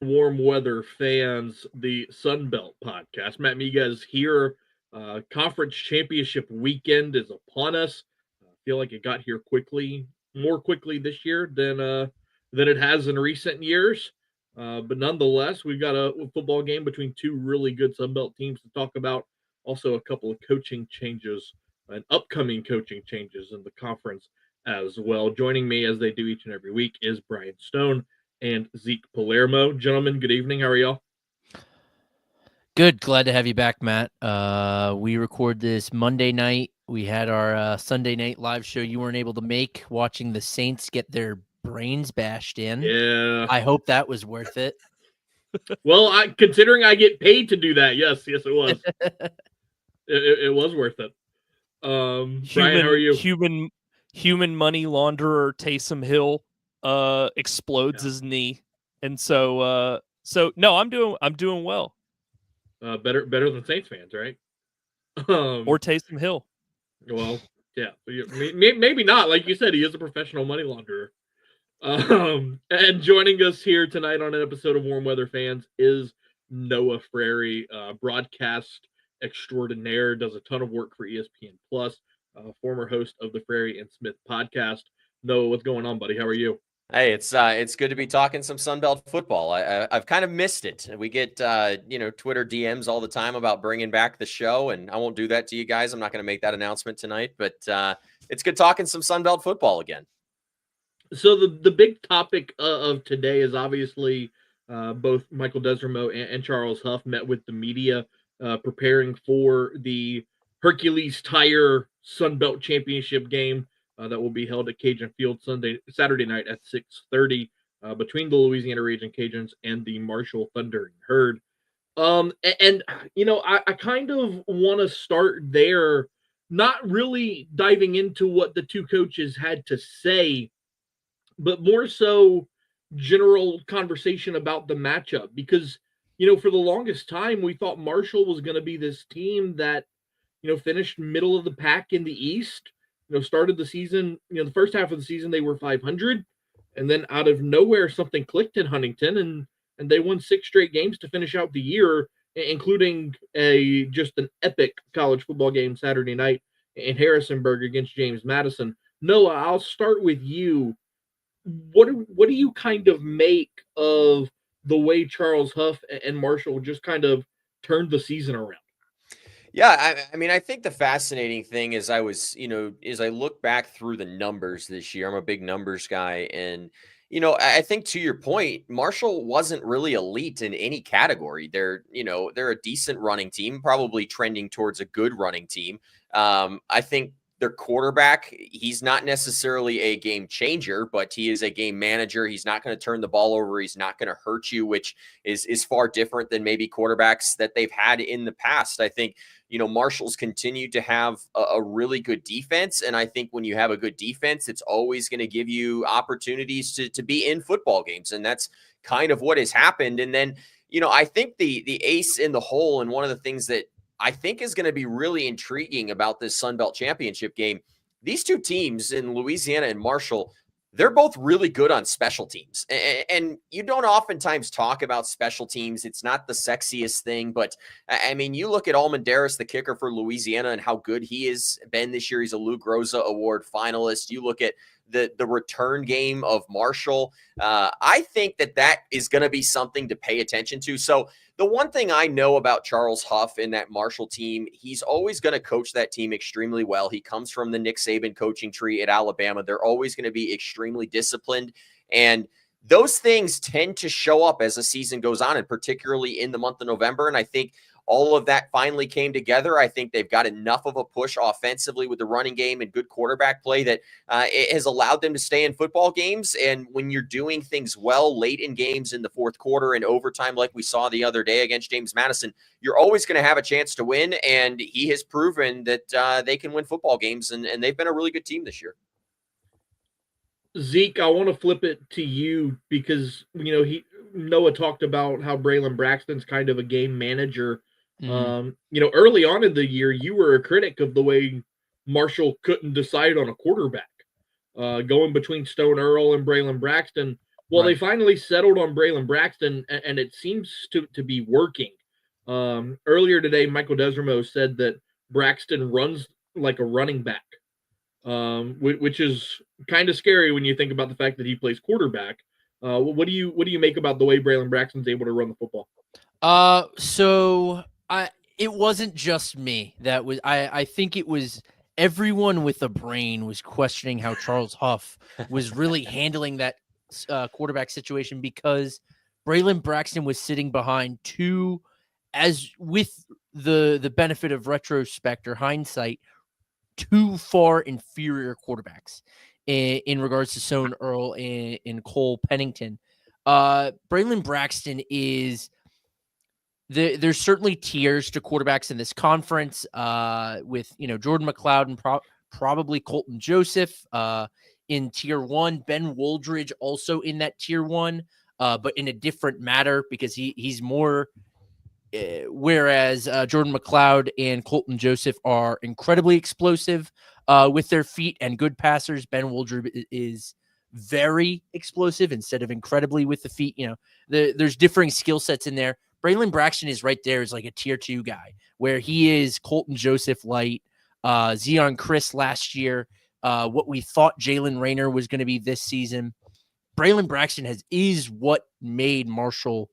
Warm Weather Fans, the Sun Belt podcast. Matt Miguez here. Conference championship weekend is upon us. I feel like it got here quickly, more quickly this year than it has in recent years. But nonetheless, we've got a football game between two really good Sun Belt teams to talk about. Also, a couple of coaching changes and upcoming coaching changes in the conference as well. Joining me as they do each and every week is Brian Stone and Zeke Palermo. Gentlemen, good evening. How are y'all? Good. Glad to have you back, Matt. We record this Monday night. We had our Sunday night live show you weren't able to make, watching the Saints get their brains bashed in. Yeah. I hope that was worth it. Well, considering I get paid to do that, yes, it was. it was worth it. Brian, how are you? Human money launderer Taysom Hill explodes his knee, and so no, I'm doing well. Better than Saints fans, right? Or Taysom Hill. Well, yeah, maybe not. Like you said, he is a professional money launderer. And joining us here tonight on an episode of Warm Weather Fans is Noah Frary, broadcast extraordinaire, does a ton of work for ESPN Plus, former host of the Frary and Smith podcast. Noah, what's going on, buddy? How are you? Hey, it's good to be talking some Sunbelt football. I've kind of missed it. We get Twitter DMs all the time about bringing back the show, and I won't do that to you guys. I'm not going to make that announcement tonight, but it's good talking some Sunbelt football again. So the big topic of today is obviously both Michael Desormeaux and Charles Huff met with the media preparing for the Hercules Tire Sunbelt Championship game that will be held at Cajun Field Saturday night at 6:30 between the Louisiana Raging Cajuns and the Marshall Thundering Herd. And I kind of want to start there, not really diving into what the two coaches had to say, but more so general conversation about the matchup, because for the longest time we thought Marshall was going to be this team that finished middle of the pack in the East. Started the season, the first half of the season they were 500, and then out of nowhere something clicked in Huntington, and they won 6 straight games to finish out the year, including just an epic college football game Saturday night in Harrisonburg against James Madison. Noah, I'll start with you. What do you kind of make of the way Charles Huff and Marshall just kind of turned the season around? Yeah, I mean, I think the fascinating thing is as I look back through the numbers this year, I'm a big numbers guy. And, I think to your point, Marshall wasn't really elite in any category. They're a decent running team, probably trending towards a good running team. I think their quarterback, he's not necessarily a game changer, but he is a game manager. He's not going to turn the ball over. He's not going to hurt you, which is far different than maybe quarterbacks that they've had in the past. I think, Marshall's continued to have a really good defense. And I think when you have a good defense, it's always going to give you opportunities to be in football games. And that's kind of what has happened. And then, I think the ace in the hole, and one of the things that I think is going to be really intriguing about this Sun Belt Championship game, these two teams in Louisiana and Marshall, they're both really good on special teams. And you don't oftentimes talk about special teams. It's not the sexiest thing, but I mean, you look at Almendaris, the kicker for Louisiana, and how good he has been this year. He's a Lou Groza Award finalist. You look at the return game of Marshall. I think that is going to be something to pay attention to. So the one thing I know about Charles Huff and that Marshall team, he's always going to coach that team extremely well. He comes from the Nick Saban coaching tree at Alabama. They're always going to be extremely disciplined. And those things tend to show up as the season goes on, and particularly in the month of November. And I think all of that finally came together. I think they've got enough of a push offensively with the running game and good quarterback play that it has allowed them to stay in football games. And when you're doing things well late in games in the fourth quarter and overtime, like we saw the other day against James Madison, you're always going to have a chance to win. And he has proven that they can win football games, and they've been a really good team this year. Zeke, I want to flip it to you because, Noah talked about how Braylon Braxton's kind of a game manager. Mm-hmm. Early on in the year, you were a critic of the way Marshall couldn't decide on a quarterback. Going between Stone Earl and Braylon Braxton, Well, Right. they finally settled on Braylon Braxton, and it seems to be working. Earlier today, Michael Desormeaux said that Braxton runs like a running back, which is kind of scary when you think about the fact that he plays quarterback. What do you make about the way Braylon Braxton's able to run the football? So it wasn't just me that was. I think it was everyone with a brain was questioning how Charles Huff was really handling that quarterback situation, because Braylon Braxton was sitting behind two, as with the benefit of retrospect or hindsight, two far inferior quarterbacks in regards to Sohn Earl and Cole Pennington. Braylon Braxton is. There's certainly tiers to quarterbacks in this conference, with Jordan McLeod and probably Colton Joseph in tier 1. Ben Woldridge also in that tier 1, but in a different matter because he's more. Whereas Jordan McLeod and Colton Joseph are incredibly explosive with their feet and good passers. Ben Woldridge is very explosive instead of incredibly with the feet. There's differing skill sets in there. Braylon Braxton is right there as like a tier 2 guy, where he is Colton Joseph light, Zion Chris last year, what we thought Jalen Rayner was going to be this season. Braylon Braxton is what made Marshall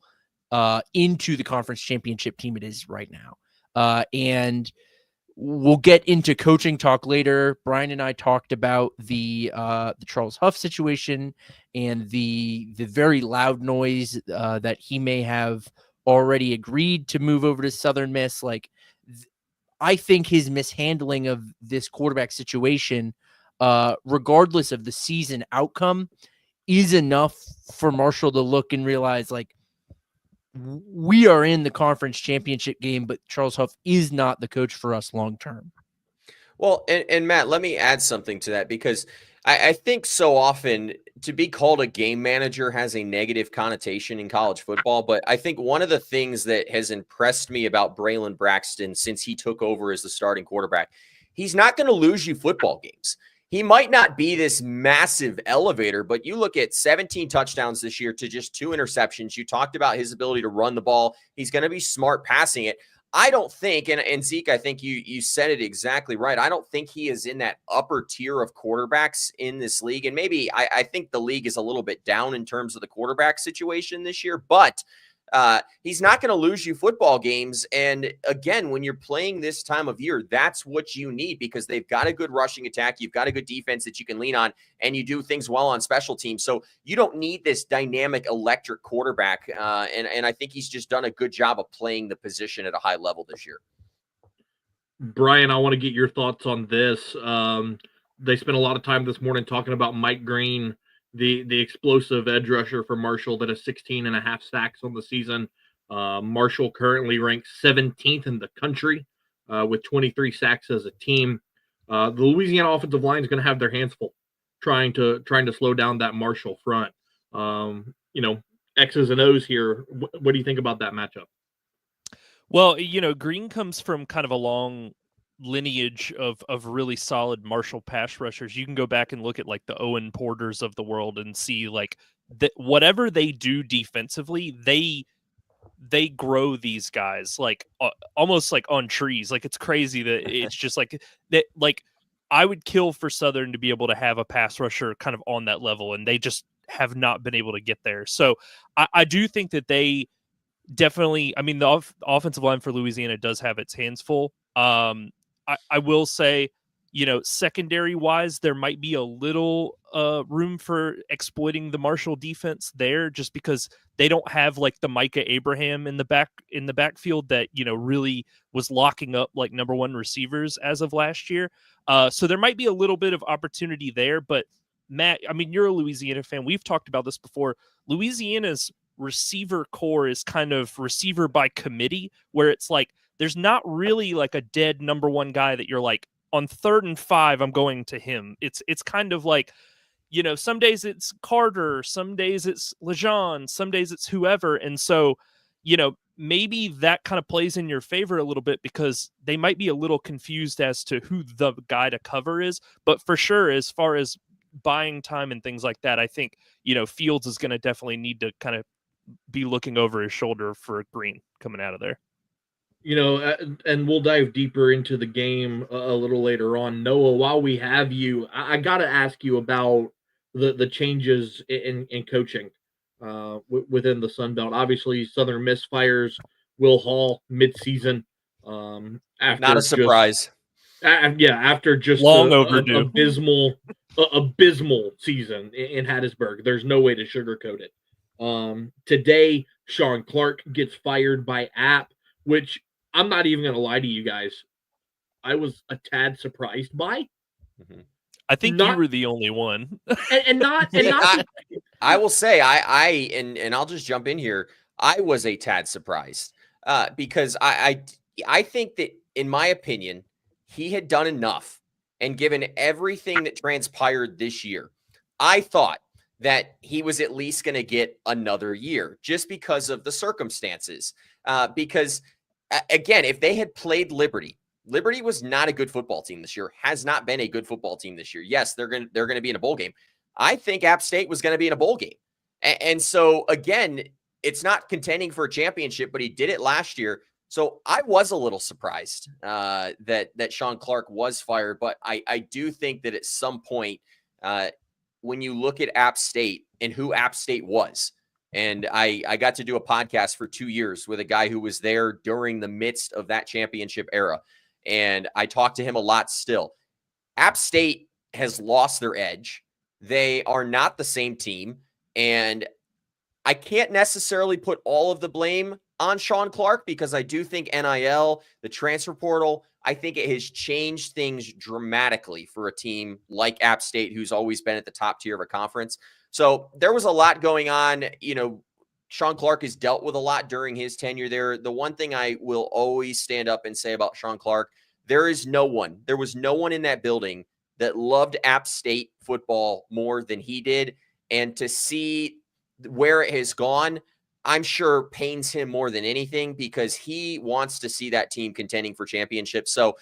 into the conference championship team it is right now. And we'll get into coaching talk later. Brian and I talked about the Charles Huff situation and the very loud noise that he may have already agreed to move over to Southern Miss. I think his mishandling of this quarterback situation, regardless of the season outcome, is enough for Marshall to look and realize, we are in the conference championship game, but Charles Huff is not the coach for us long term. Well, and Matt, let me add something to that, because I think so often to be called a game manager has a negative connotation in college football. But I think one of the things that has impressed me about Braylon Braxton since he took over as the starting quarterback, he's not going to lose you football games. He might not be this massive elevator, but you look at 17 touchdowns this year to just 2 interceptions. You talked about his ability to run the ball. He's going to be smart passing it. I don't think, and Zeke, I think you said it exactly right. I don't think he is in that upper tier of quarterbacks in this league. And maybe I think the league is a little bit down in terms of the quarterback situation this year, but he's not going to lose you football games. And again, when you're playing this time of year, that's what you need, because they've got a good rushing attack. You've got a good defense that you can lean on, and you do things well on special teams. So you don't need this dynamic electric quarterback. And I think he's just done a good job of playing the position at a high level this year. Brian, I want to get your thoughts on this. They spent a lot of time this morning talking about Mike Green, the explosive edge rusher for Marshall that has 16.5 sacks on the season. Marshall currently ranks 17th in the country with 23 sacks as a team. The Louisiana offensive line is going to have their hands full trying to slow down that Marshall front. X's and O's here. What do you think about that matchup? Well, Green comes from kind of a long lineage of really solid Marshall pass rushers. You can go back and look at the Owen Porters of the world and see that whatever they do defensively, they grow these guys almost like on trees. It's crazy that it's just that. I would kill for Southern to be able to have a pass rusher kind of on that level, and they just have not been able to get there. So I do think that they definitely, the offensive line for Louisiana does have its hands full. I will say, secondary wise, there might be a little room for exploiting the Marshall defense there, just because they don't have the Micah Abraham in the backfield that really was locking up number 1 receivers as of last year. So there might be a little bit of opportunity there. But Matt, you're a Louisiana fan. We've talked about this before. Louisiana's receiver core is kind of receiver by committee, where it's there's not really a dead number 1 guy that you're on 3rd and 5, I'm going to him. It's kind of some days it's Carter, some days it's Lejean, some days it's whoever. And so, maybe that kind of plays in your favor a little bit, because they might be a little confused as to who the guy to cover is. But for sure, as far as buying time and things like that, I think, Fields is going to definitely need to kind of be looking over his shoulder for Green coming out of there. And we'll dive deeper into the game a little later on. Noah, while we have you, I got to ask you about the changes in coaching within the Sun Belt. Obviously, Southern Miss fires Will Hall midseason after Not a surprise. After just Long an overdue. abysmal season in Hattiesburg. There's no way to sugarcoat it. Today, Sean Clark gets fired by App, which I'm not even going to lie to you guys. I was a tad surprised by. Mm-hmm. I think you were the only one. I will say, and I'll just jump in here. I was a tad surprised because I think that, in my opinion, he had done enough, and given everything that transpired this year, I thought that he was at least going to get another year just because of the circumstances. Because again, if they had played Liberty was not a good football team this year, has not been a good football team this year. Yes, they're going to be in a bowl game. I think App State was going to be in a bowl game. And so again, it's not contending for a championship, but he did it last year. So I was a little surprised that Sean Clark was fired, but I do think that at some point, when you look at App State and who App State was, and I got to do a podcast for 2 years with a guy who was there during the midst of that championship era, and I talked to him a lot still. App State has lost their edge. They are not the same team, and I can't necessarily put all of the blame on Sean Clark because I do think NIL, the transfer portal, I think it has changed things dramatically for a team like App State, who's always been at the top tier of a conference. So there was a lot going on. Sean Clark has dealt with a lot during his tenure there. The one thing I will always stand up and say about Sean Clark, there was no one in that building that loved App State football more than he did. And to see where it has gone, I'm sure pains him more than anything because he wants to see that team contending for championships. So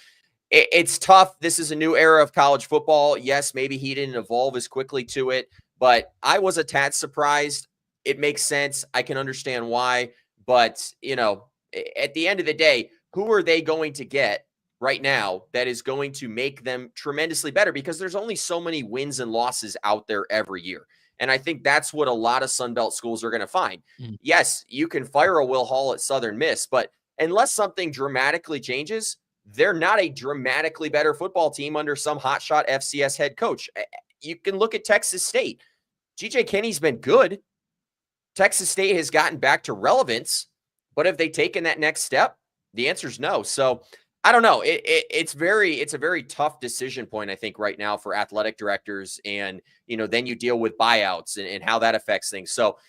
it's tough. This is a new era of college football. Yes, maybe he didn't evolve as quickly to it, but I was a tad surprised. It makes sense. I can understand why. But, at the end of the day, who are they going to get right now that is going to make them tremendously better? Because there's only so many wins and losses out there every year. And I think that's what a lot of Sun Belt schools are going to find. Yes, you can fire a Will Hall at Southern Miss, but unless something dramatically changes, they're not a dramatically better football team under some hotshot FCS head coach. You can look at Texas State. GJ Kinney's been good. Texas State has gotten back to relevance, but have they taken that next step? The answer is no. So I don't know. It's a very tough decision point, I think, right now for athletic directors. And, then you deal with buyouts and how that affects things. So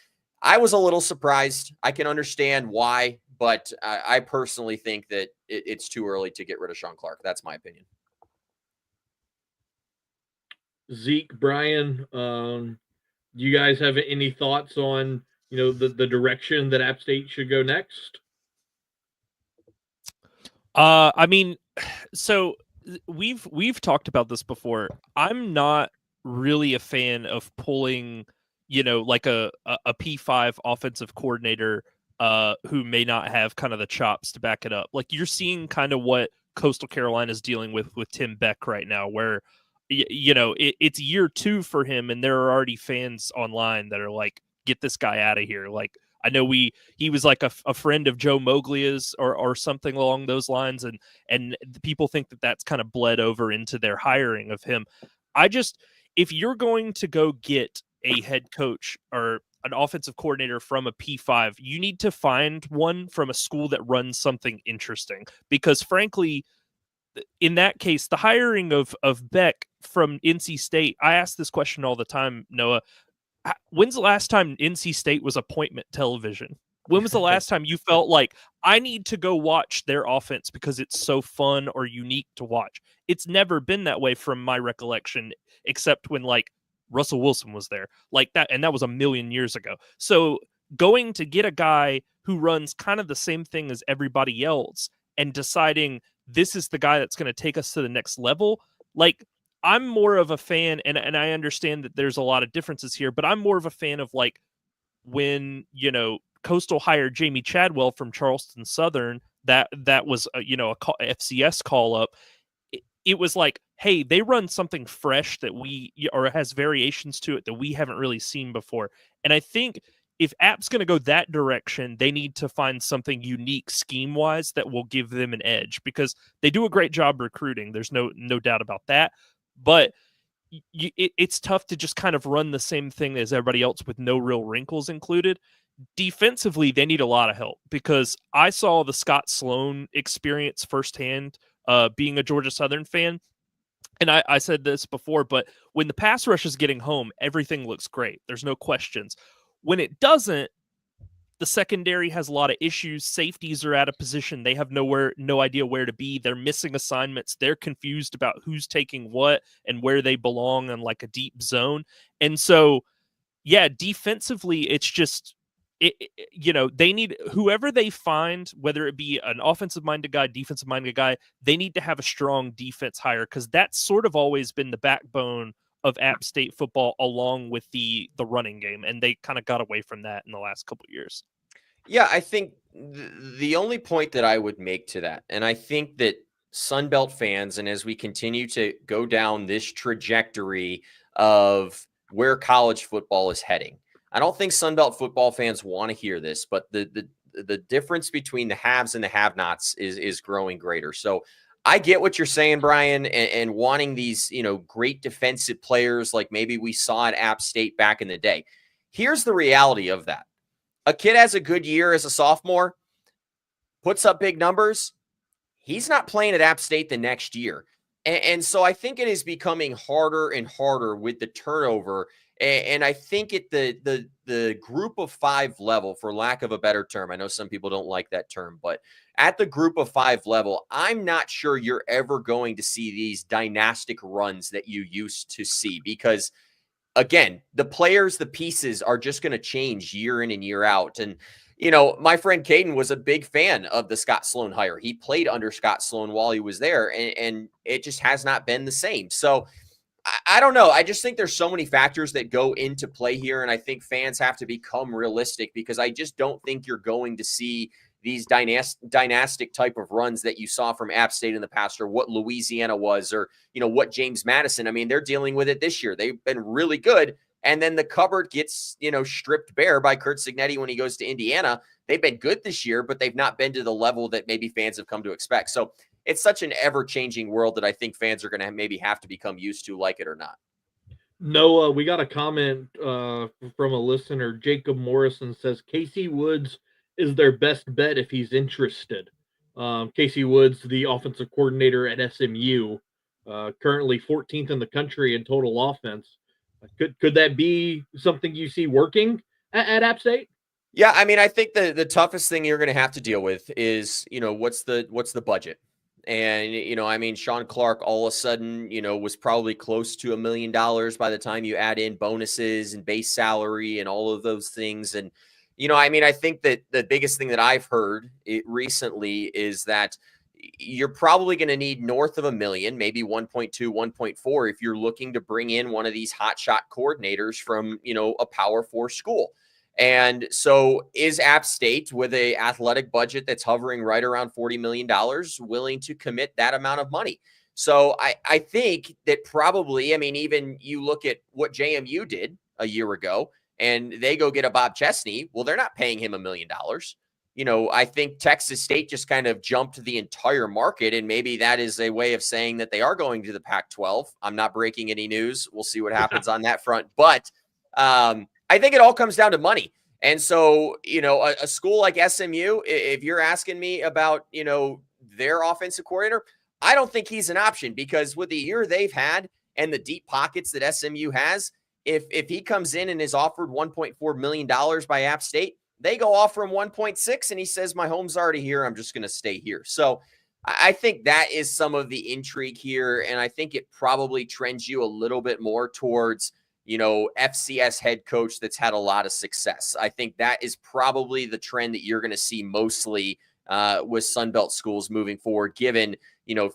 I was a little surprised. I can understand why, but I personally think that it's too early to get rid of Sean Clark. That's my opinion. Zeke, Brian, do you guys have any thoughts on, the direction that App State should go next? I mean, so we've talked about this before. I'm not really a fan of pulling, like a P5 offensive coordinator who may not have kind of the chops to back it up. Like you're seeing kind of what Coastal Carolina is dealing with Tim Beck right now, where it's year 2 for him, and there are already fans online that are like, "Get this guy out of here!" Like I know he was like a friend of Joe Moglia's or something along those lines, and people think that that's kind of bled over into their hiring of him. If you're going to go get a head coach or an offensive coordinator from a P5, you need to find one from a school that runs something interesting, because frankly, in that case, the hiring of Beck from NC State, I ask this question all the time, Noah. When's the last time NC State was appointment television? When was the last time you felt like I need to go watch their offense because it's so fun or unique to watch? It's never been that way from my recollection, except when like Russell Wilson was there like that. And that was a million years ago. So going to get a guy who runs kind of the same thing as everybody else and deciding this is the guy that's going to take us to the next level. Like I'm more of a fan, and I understand that there's a lot of differences here, but I'm more of a fan of like when, Coastal hired Jamie Chadwell from Charleston Southern, that was FCS call up. It was like, hey, they run something fresh that or has variations to it that we haven't really seen before. And I think if App's going to go that direction, they need to find something unique scheme wise that will give them an edge, because they do a great job recruiting. There's no doubt about that. But it's tough to just kind of run the same thing as everybody else with no real wrinkles included. Defensively, they need a lot of help, because I saw the Scott Sloan experience firsthand, being a Georgia Southern fan. And I said this before, but when the pass rush is getting home, everything looks great. There's no questions. When it doesn't, the secondary has a lot of issues. Safeties are out of position. They have no idea where to be. They're missing assignments. They're confused about who's taking what and where they belong in like a deep zone. And so, yeah, defensively, it's just, they need whoever they find, whether it be an offensive-minded guy, defensive-minded guy, they need to have a strong defense hire, because that's sort of always been the backbone of App State football, along with the running game, and they kind of got away from that in the last couple of years. Yeah, I think the only point that I would make to that, and I think that Sunbelt fans, and as we continue to go down this trajectory of where college football is heading, I don't think Sunbelt football fans want to hear this, but the difference between the haves and the have-nots is growing greater. So I get what you're saying, Brian, and wanting these, great defensive players like maybe we saw at App State back in the day. Here's the reality of that. A kid has a good year as a sophomore, puts up big numbers. He's not playing at App State the next year. And so I think it is becoming harder and harder with the turnover. And I think at the group of five level, for lack of a better term, I know some people don't like that term, but at the group of five level, I'm not sure you're ever going to see these dynastic runs that you used to see, because again, the players, the pieces are just going to change year in and year out. And, my friend Caden was a big fan of the Scott Sloan hire. He played under Scott Sloan while he was there, and it just has not been the same. So I don't know. I just think there's so many factors that go into play here. And I think fans have to become realistic, because I just don't think you're going to see these dynastic type of runs that you saw from App State in the past, or what Louisiana was, or, what James Madison. I mean, they're dealing with it this year. They've been really good. And then the cupboard gets, stripped bare by Curt Cignetti when he goes to Indiana. They've been good this year, but they've not been to the level that maybe fans have come to expect. So it's such an ever-changing world that I think fans are going to maybe have to become used to, like it or not. Noah, we got a comment from a listener. Jacob Morrison says Casey Woods is their best bet if he's interested. Casey Woods, the offensive coordinator at SMU, currently 14th in the country in total offense. Could that be something you see working at App State? Yeah, I mean, I think the toughest thing you're going to have to deal with is, what's the budget? And, I mean, Sean Clark all of a sudden, was probably close to $1 million by the time you add in bonuses and base salary and all of those things. And, I mean, I think that the biggest thing that I've heard recently is that you're probably going to need north of $1 million, maybe 1.2, 1.4, if you're looking to bring in one of these hotshot coordinators from, a Power 4 school. And so is App State, with a athletic budget that's hovering right around $40 million, willing to commit that amount of money? So I think that probably, I mean, even you look at what JMU did a year ago, and they go get a Bob Chesney. Well, they're not paying him $1 million. I think Texas State just kind of jumped the entire market, and maybe that is a way of saying that they are going to the Pac-12. I'm not breaking any news. We'll see what happens on that front. But I think it all comes down to money. And so, a school like SMU, if you're asking me about, their offensive coordinator, I don't think he's an option, because with the year they've had and the deep pockets that SMU has, if he comes in and is offered $1.4 million by App State, they go offer him 1.6 and he says, my home's already here. I'm just going to stay here. So I think that is some of the intrigue here. And I think it probably trends you a little bit more towards, FCS head coach that's had a lot of success. I think that is probably the trend that you're going to see mostly with Sunbelt schools moving forward, given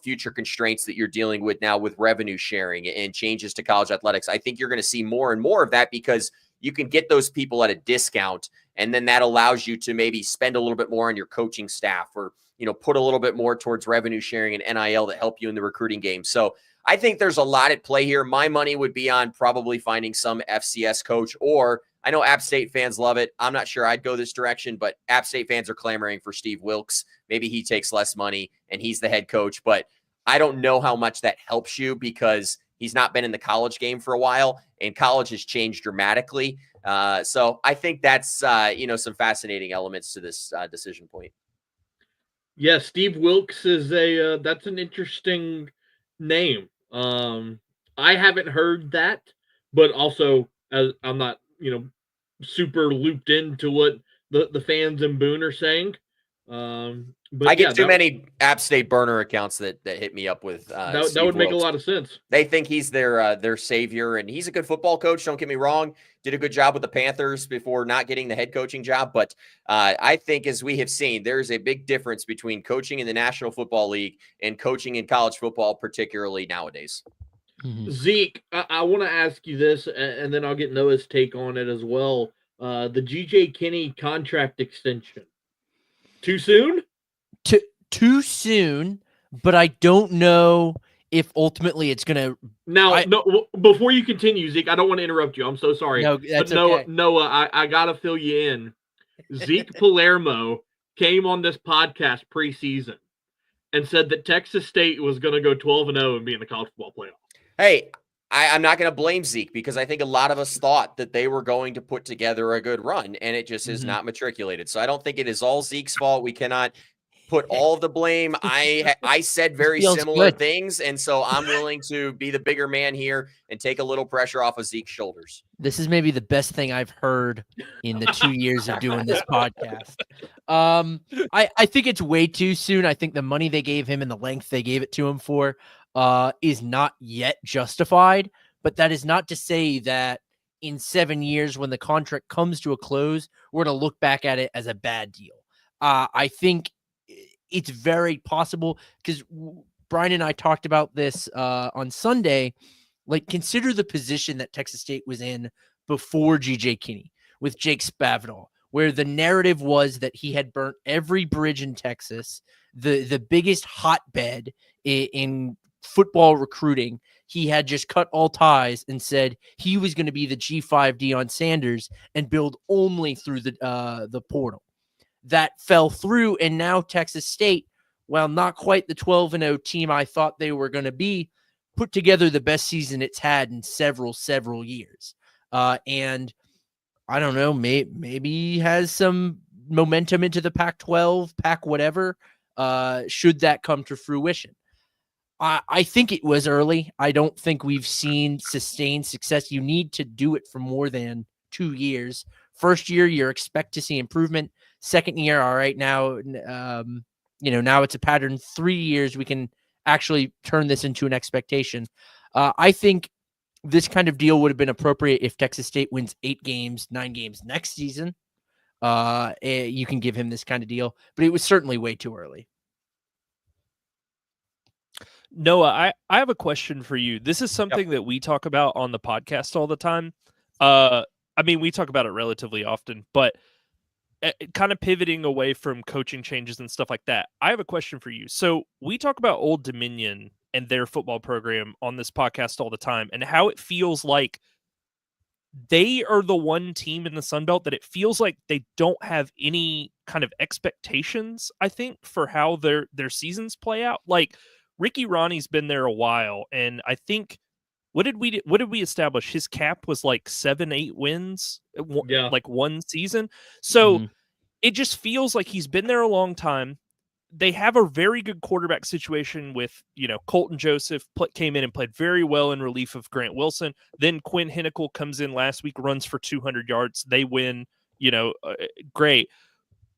future constraints that you're dealing with now with revenue sharing and changes to college athletics. I think you're going to see more and more of that because you can get those people at a discount, and then that allows you to maybe spend a little bit more on your coaching staff, or put a little bit more towards revenue sharing and NIL that help you in the recruiting game. So I think there's a lot at play here. My money would be on probably finding some FCS coach, or I know App State fans love it. I'm not sure I'd go this direction, but App State fans are clamoring for Steve Wilkes. Maybe he takes less money and he's the head coach, but I don't know how much that helps you because he's not been in the college game for a while, and college has changed dramatically. So I think that's, some fascinating elements to this decision point. Yeah, Steve Wilkes is that's an interesting name. I haven't heard that, but also as I'm not, super looped into what the fans in Boone are saying. But I get too many App State burner accounts that hit me up with that would make a lot of sense. They think he's their savior, and he's a good football coach. Don't get me wrong; did a good job with the Panthers before not getting the head coaching job. But I think, as we have seen, there is a big difference between coaching in the National Football League and coaching in college football, particularly nowadays. Mm-hmm. Zeke, I want to ask you this, and then I'll get Noah's take on it as well. The GJ Kinney contract extension. Too soon? Too soon, but I don't know if ultimately it's going to. Now, before you continue, Zeke, I don't want to interrupt you. I'm so sorry. No, that's okay. Noah, I got to fill you in. Zeke Palermo came on this podcast preseason and said that Texas State was going to go 12-0 and be in the college football playoff. Hey, I'm not going to blame Zeke, because I think a lot of us thought that they were going to put together a good run, and it just is not matriculated. So I don't think it is all Zeke's fault. We cannot put all of the blame. I said very similar things, and so I'm willing to be the bigger man here and take a little pressure off of Zeke's shoulders. This is maybe the best thing I've heard in the 2 years of doing this podcast. I think it's way too soon. I think the money they gave him and the length they gave it to him for is not yet justified, but that is not to say that in 7 years, when the contract comes to a close, we're going to look back at it as a bad deal. I think it's very possible, because Brian and I talked about this on Sunday. Like, consider the position that Texas State was in before GJ Kinney with Jake Spavital, where the narrative was that he had burnt every bridge in Texas, the biggest hotbed in football recruiting. He had just cut all ties and said he was going to be the G5 Deion Sanders and build only through the portal. That fell through, and now Texas State, while not quite the 12-0 team I thought they were going to be, put together the best season it's had in several years. And I don't know, maybe has some momentum into the Pac-12, Pac whatever, should that come to fruition. I think it was early. I don't think we've seen sustained success. You need to do it for more than 2 years. First year, you expect to see improvement. Second year, all right, now, now it's a pattern. 3 years, we can actually turn this into an expectation. I think this kind of deal would have been appropriate if Texas State wins 8 games, 9 games next season. You can give him this kind of deal, but it was certainly way too early. Noah, I have a question for you. This is something that we talk about on the podcast all the time. We talk about it relatively often, but kind of pivoting away from coaching changes and stuff like that. I have a question for you. So we talk about Old Dominion and their football program on this podcast all the time, and how it feels like they are the one team in the Sun Belt that it feels like they don't have any kind of expectations, I think, for how their seasons play out. Like, Ricky Ronnie's been there a while, and I think what did we establish? His cap was like 7-8 wins, like one season. So it just feels like he's been there a long time. They have a very good quarterback situation with, Colton Joseph came in and played very well in relief of Grant Wilson. Then Quinn Hinnkel comes in last week, runs for 200 yards. They win, great.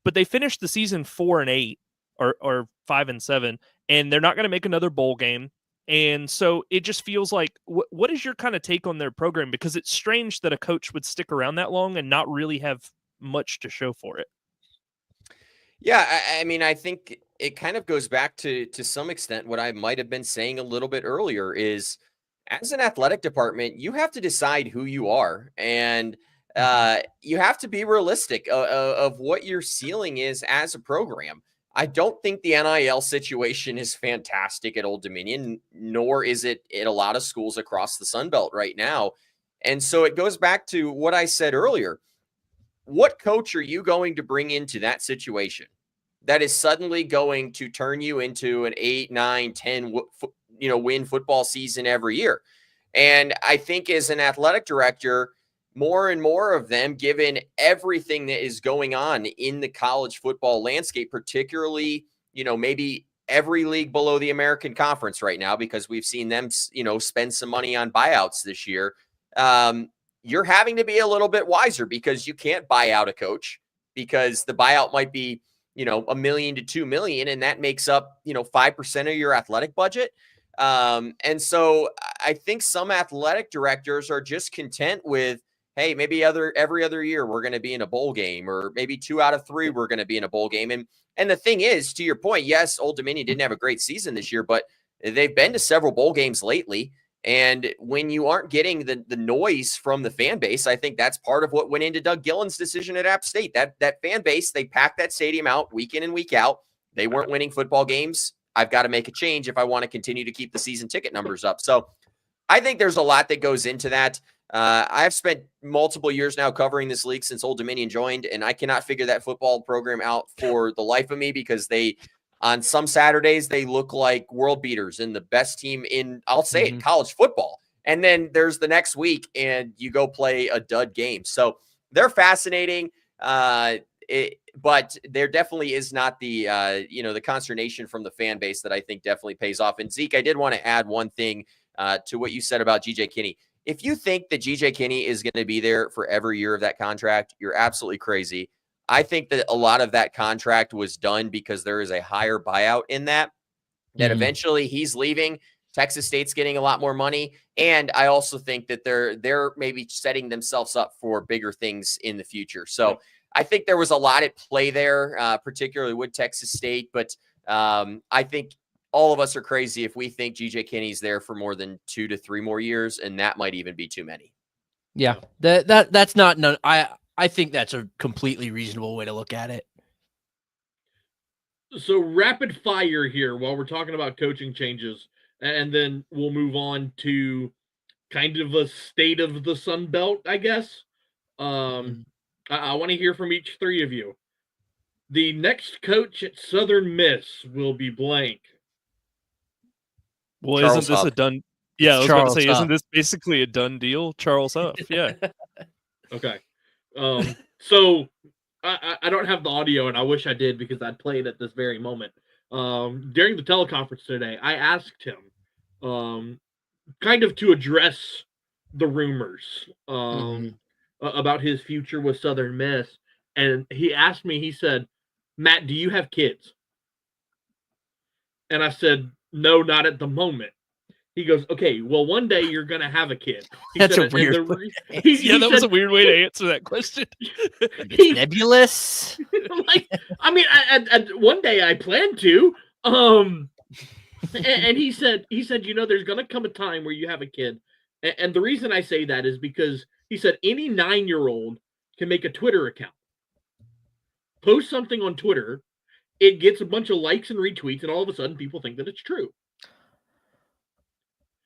But they finished the season 4-8 or 5-7, and they're not going to make another bowl game. And so it just feels like, what is your kind of take on their program? Because it's strange that a coach would stick around that long and not really have much to show for it. Yeah, I mean, I think it kind of goes back to some extent what I might have been saying a little bit earlier is as an athletic department, you have to decide who you are, and you have to be realistic of what your ceiling is as a program. I don't think the NIL situation is fantastic at Old Dominion, nor is it at a lot of schools across the Sun Belt right now. And so it goes back to what I said earlier. What coach are you going to bring into that situation that is suddenly going to turn you into an 8, 9, 10 win football season every year? And I think as an athletic director, more and more of them, given everything that is going on in the college football landscape, particularly, maybe every league below the American Conference right now, because we've seen them, spend some money on buyouts this year. You're having to be a little bit wiser because you can't buy out a coach because the buyout might be, $1 million to $2 million, and that makes up, 5% of your athletic budget. And so I think some athletic directors are just content with, hey, maybe every other year we're going to be in a bowl game, or maybe 2 out of 3 we're going to be in a bowl game. And the thing is, to your point, yes, Old Dominion didn't have a great season this year, but they've been to several bowl games lately. And when you aren't getting the noise from the fan base, I think that's part of what went into Doug Gillen's decision at App State. That fan base, they packed that stadium out week in and week out. They weren't winning football games. I've got to make a change if I want to continue to keep the season ticket numbers up. So I think there's a lot that goes into that. I've spent multiple years now covering this league since Old Dominion joined, and I cannot figure that football program out for the life of me because on some Saturdays, they look like world beaters and the best team in, I'll say it, college football. And then there's the next week and you go play a dud game. So they're fascinating. But there definitely is not the, the consternation from the fan base that I think definitely pays off. And Zeke, I did want to add one thing to what you said about GJ Kinney. If you think that GJ Kinney is going to be there for every year of that contract, you're absolutely crazy. I think that a lot of that contract was done because there is a higher buyout in that eventually he's leaving. Texas State's getting a lot more money. And I also think that they're maybe setting themselves up for bigger things in the future. So I think there was a lot at play there, particularly with Texas State. But I think all of us are crazy if we think GJ Kinney's there for more than 2 to 3 more years, and that might even be too many. Yeah, that's not none. I think that's a completely reasonable way to look at it. So rapid fire here while we're talking about coaching changes, and then we'll move on to kind of a state of the Sun Belt, I guess. I want to hear from each 3 of you. The next coach at Southern Miss will be blank. Well, Charles isn't this Huff. a done? Yeah, I was Charles about to say, Huff. isn't this basically a done deal? Charles Huff, yeah. Okay. So I don't have the audio, and I wish I did because I'd play it at this very moment. During the teleconference today, I asked him kind of to address the rumors about his future with Southern Miss. And he asked me, he said, "Matt, do you have kids?" And I said, "No, not at the moment." He goes, "Okay, well, one day you're going to have a kid." That's said, a weird that was a weird way to answer that question. Nebulous. Like, I mean, one day I plan to. And he said, there's going to come a time where you have a kid. And the reason I say that is because he said any 9-year-old can make a Twitter account, post something on Twitter. It gets a bunch of likes and retweets, and all of a sudden people think that it's true.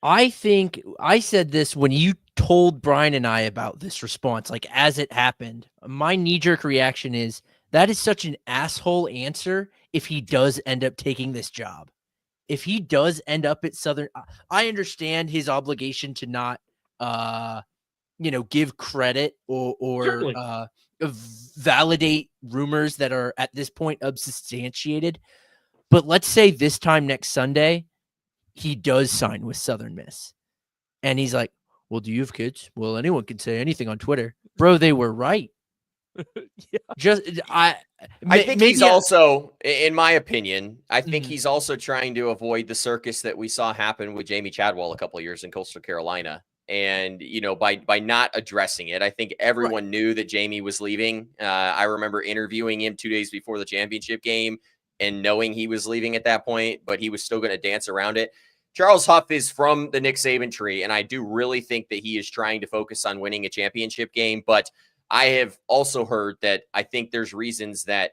I think I said this when you told Brian and I about this response, like as it happened. My knee-jerk reaction is that is such an asshole answer if he does end up taking this job. If he does end up at Southern, I understand his obligation to not, give credit or validate rumors that are at this point unsubstantiated. But let's say this time next Sunday, he does sign with Southern Miss. And he's like, well, do you have kids? Well, anyone can say anything on Twitter. Bro, they were right. I think he's also, in my opinion, I think he's also trying to avoid the circus that we saw happen with Jamie Chadwell a couple of years in Coastal Carolina. And, by not addressing it, I think everyone knew that Jamie was leaving. I remember interviewing him 2 days before the championship game and knowing he was leaving at that point, but he was still going to dance around it. Charles Huff is from the Nick Saban tree, and I do really think that he is trying to focus on winning a championship game. But I have also heard that I think there's reasons that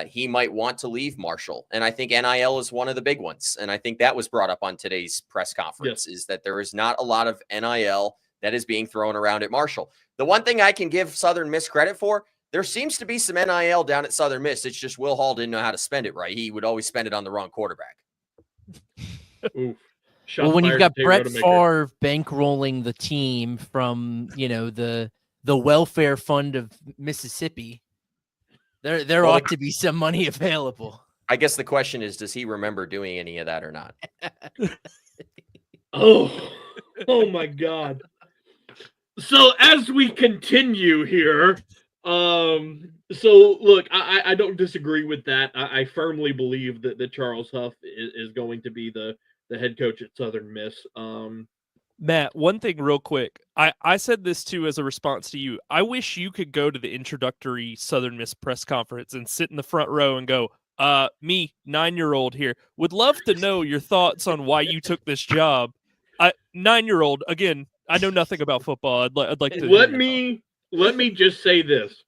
he might want to leave Marshall. And I think NIL is one of the big ones. And I think that was brought up on today's press conference, is that there is not a lot of NIL that is being thrown around at Marshall. The one thing I can give Southern Miss credit for, there seems to be some NIL down at Southern Miss. It's just Will Hall didn't know how to spend it right. He would always spend it on the wrong quarterback. Oof. Well, when you've got Brett Favre bankrolling the team from, the welfare fund of Mississippi, there ought to be some money available. I guess the question is, does he remember doing any of that or not? Oh my God. So as we continue here, so look, I don't disagree with that. I firmly believe that Charles Huff is going to be the head coach at Southern Miss. Matt, one thing real quick. I said this too as a response to you. I wish you could go to the introductory Southern Miss press conference and sit in the front row and go, me, 9-year-old here, would love to know your thoughts on why you took this job. 9-year-old, again, I know nothing about football. I'd like to let me just say this.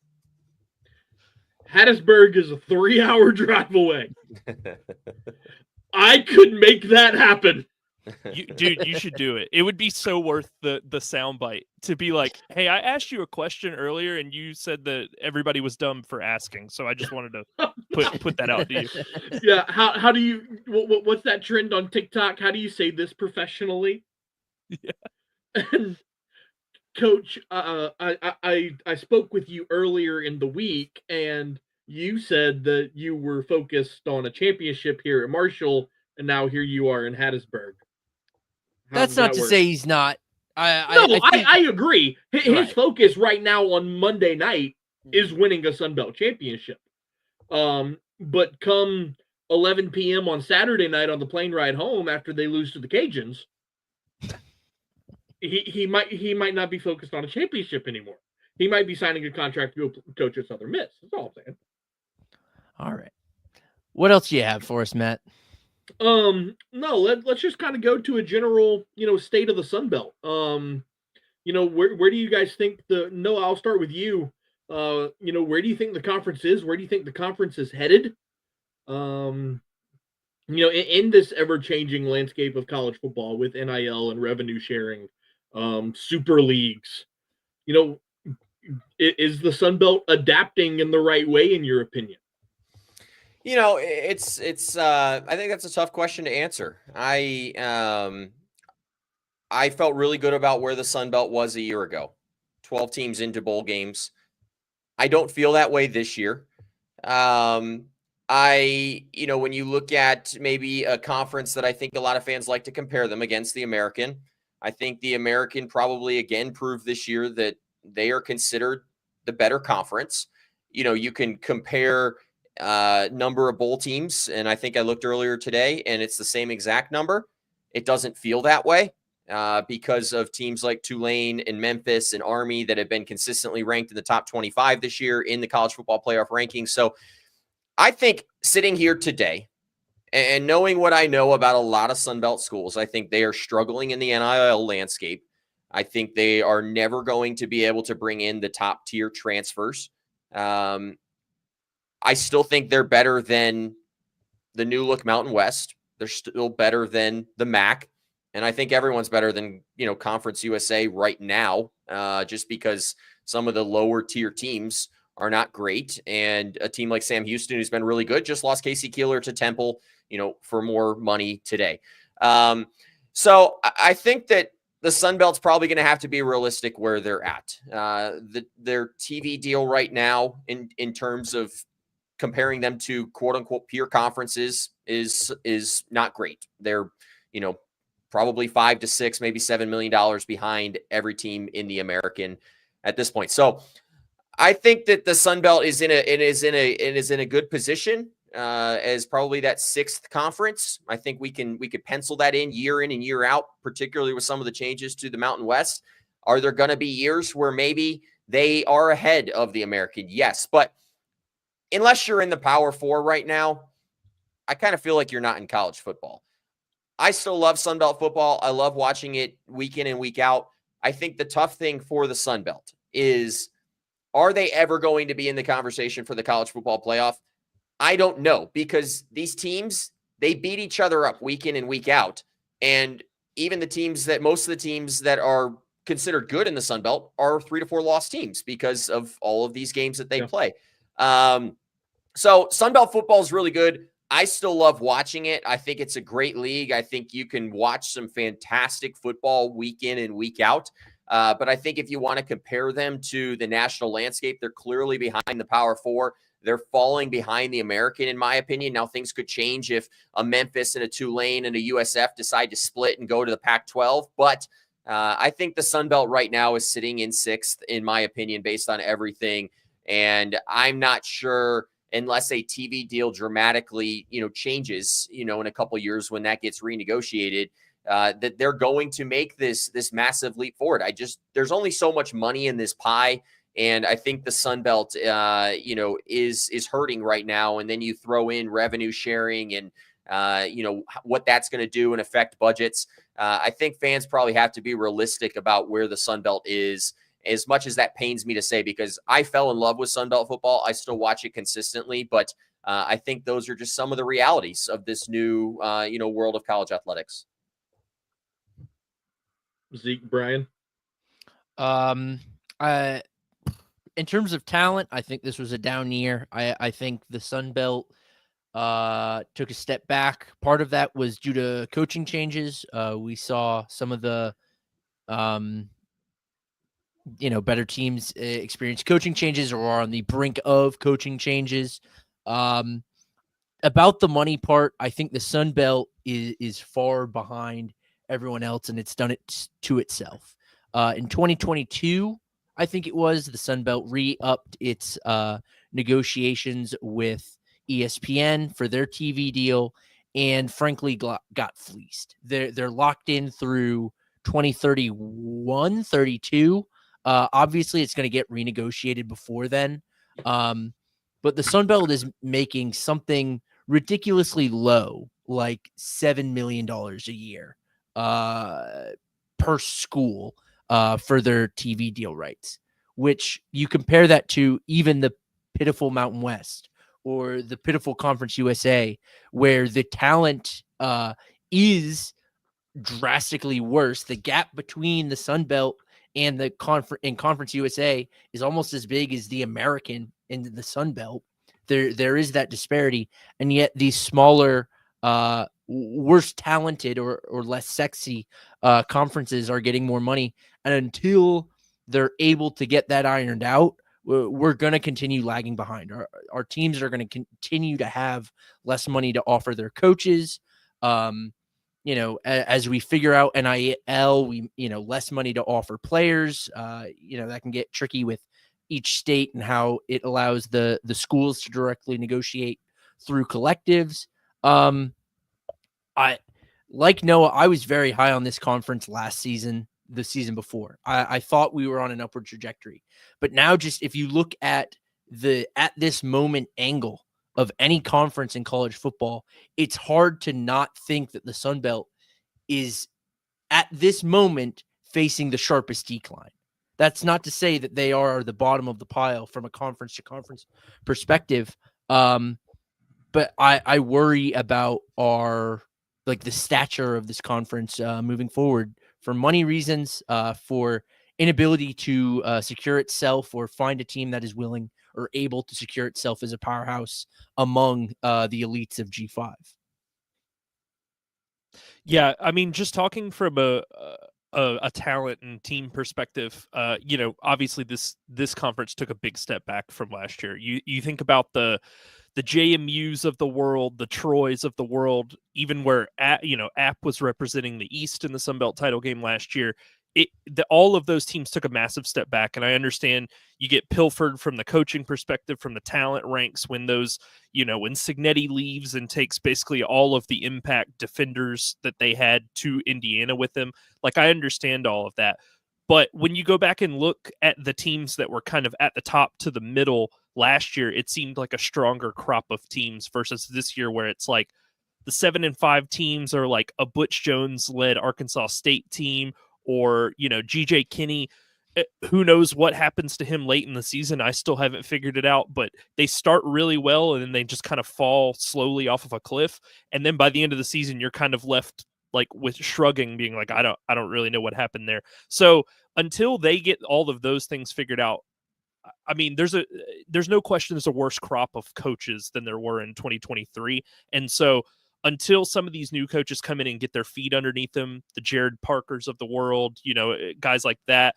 Hattiesburg is a 3-hour drive away. I could make that happen. Dude, you should do it. It would be so worth the soundbite to be like, hey, I asked you a question earlier and you said that everybody was dumb for asking. So I just wanted to put that out to you. Yeah. How do you, what's that trend on TikTok? How do you say this professionally? Yeah. And Coach, I spoke with you earlier in the week and you said that you were focused on a championship here at Marshall, and now here you are in Hattiesburg. That's not to say he's not. I agree. His right. focus right now on Monday night is winning a Sun Belt championship. But come 11 p.m. on Saturday night on the plane ride home after they lose to the Cajuns, he might not be focused on a championship anymore. He might be signing a contract to go coach at Southern Miss. That's all I'm saying. All right. What else do you have for us, Matt? No, let's just kind of go to a general, state of the Sun Belt. Where do you guys think Noah, I'll start with you. Where do you think the conference is? Where do you think the conference is headed? In this ever-changing landscape of college football with NIL and revenue sharing, super leagues, is the Sun Belt adapting in the right way, in your opinion? It's I think that's a tough question to answer. I felt really good about where the Sun Belt was a year ago. 12 teams into bowl games. I don't feel that way this year. When you look at maybe a conference that I think a lot of fans like to compare them against, the American, I think the American probably again proved this year that they are considered the better conference. You can compare number of bowl teams, and I think I looked earlier today and it's the same exact number. It doesn't feel that way because of teams like Tulane and Memphis and Army that have been consistently ranked in the top 25 this year in the college football playoff rankings. So I think sitting here today and knowing what I know about a lot of Sun Belt schools, I think they are struggling in the NIL landscape. I think they are never going to be able to bring in the top tier transfers. I still think they're better than the new look Mountain West. They're still better than the MAC. And I think everyone's better than, Conference USA right now, just because some of the lower tier teams are not great. And a team like Sam Houston, who's been really good, just lost Casey Keeler to Temple, for more money today. So I think that the Sun Belt's probably going to have to be realistic where they're at. Their TV deal right now in terms of comparing them to quote unquote peer conferences is not great. They're, probably $5 to $6, maybe $7 million behind every team in the American at this point. So I think that the Sun Belt is in a good position. as probably that 6th conference. I think we could pencil that in and year out, particularly with some of the changes to the Mountain West. Are there going to be years where maybe they are ahead of the American? Yes, but unless you're in the Power Four right now, I kind of feel like you're not in college football. I still love Sun Belt football. I love watching it week in and week out. I think the tough thing for the Sun Belt is, are they ever going to be in the conversation for the college football playoff? I don't know, because these teams, they beat each other up week in and week out. And even most of the teams that are considered good in the Sun Belt are 3 to 4 loss teams because of all of these games that they play. So Sun Belt football is really good. I still love watching it. I think it's a great league. I think you can watch some fantastic football week in and week out. But I think if you want to compare them to the national landscape, they're clearly behind the Power Four. They're falling behind the American, in my opinion. Now, things could change if a Memphis and a Tulane and a USF decide to split and go to the Pac-12. But I think the Sun Belt right now is sitting in 6th, in my opinion, based on everything. And I'm not sure, unless a TV deal dramatically, changes, in a couple of years when that gets renegotiated, that they're going to make this massive leap forward. There's only so much money in this pie. And I think the Sun Belt, is hurting right now. And then you throw in revenue sharing and, what that's going to do and affect budgets. I think fans probably have to be realistic about where the Sun Belt is, as much as that pains me to say, because I fell in love with Sun Belt football. I still watch it consistently, but I think those are just some of the realities of this new, world of college athletics. Zeke, Brian? In terms of talent, I think this was a down year. I think the Sun Belt took a step back. Part of that was due to coaching changes. We saw some of the better teams experience coaching changes or are on the brink of coaching changes. About the money part, I think the Sun Belt is far behind everyone else, and it's done it to itself. In 2022, I think it was, the Sun Belt re-upped its negotiations with ESPN for their TV deal, and frankly got fleeced. They're locked in through 2031, 32. Obviously, it's going to get renegotiated before then. But the Sun Belt is making something ridiculously low, like $7 million a year per school for their TV deal rights, which you compare that to even the pitiful Mountain West or the pitiful Conference USA, where the talent is drastically worse. The gap between the Sun Belt and the Conference USA is almost as big as the American in the Sun Belt. There is that disparity, and yet these smaller, worse talented or less sexy conferences are getting more money. And until they're able to get that ironed out, we're going to continue lagging behind. Our teams are going to continue to have less money to offer their coaches. As we figure out NIL, less money to offer players. That can get tricky with each state and how it allows the schools to directly negotiate through collectives. I like Noah, I was very high on this conference last season, the season before. I thought we were on an upward trajectory. But now, just if you look at the at this moment angle of any conference in college football, it's hard to not think that the Sun Belt is at this moment facing the sharpest decline. That's not to say that they are the bottom of the pile from a conference to conference perspective. But I worry about the stature of this conference moving forward for money reasons, for inability to secure itself or find a team that is willing or able to secure itself as a powerhouse among the elites of G5. Yeah, I mean, just talking from a talent and team perspective, obviously this conference took a big step back from last year. You think about the JMUs of the world, the Troys of the world, even where App was representing the East in the Sun Belt title game last year. all of those teams took a massive step back. And I understand you get pilfered from the coaching perspective, from the talent ranks, when those, when Cignetti leaves and takes basically all of the impact defenders that they had to Indiana with them. Like, I understand all of that. But when you go back and look at the teams that were kind of at the top to the middle last year, it seemed like a stronger crop of teams versus this year, where it's like the 7-5 teams are like a Butch Jones led Arkansas State team, or, GJ Kinney. Who knows what happens to him late in the season? I still haven't figured it out, but they start really well and then they just kind of fall slowly off of a cliff. And then by the end of the season, you're kind of left like with shrugging, being like, I don't really know what happened there. So until they get all of those things figured out, I mean, there's no question there's a worse crop of coaches than there were in 2023. And so until some of these new coaches come in and get their feet underneath them, the Jared Parkers of the world, guys like that,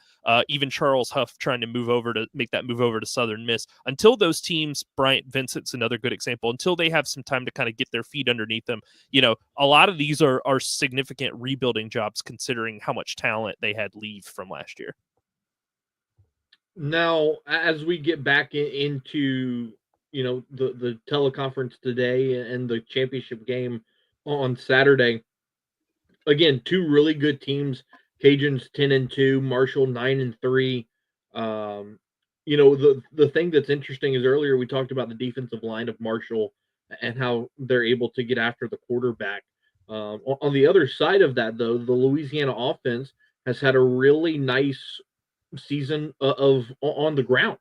even Charles Huff trying to make that move over to Southern Miss, until those teams, Bryant Vincent's another good example, until they have some time to kind of get their feet underneath them, a lot of these are significant rebuilding jobs considering how much talent they had leave from last year. Now, as we get back into the teleconference today and the championship game on Saturday, again, two really good teams. Cajuns 10-2, Marshall 9-3. The thing that's interesting is earlier we talked about the defensive line of Marshall and how they're able to get after the quarterback. On the other side of that, though, the Louisiana offense has had a really nice season of on the ground.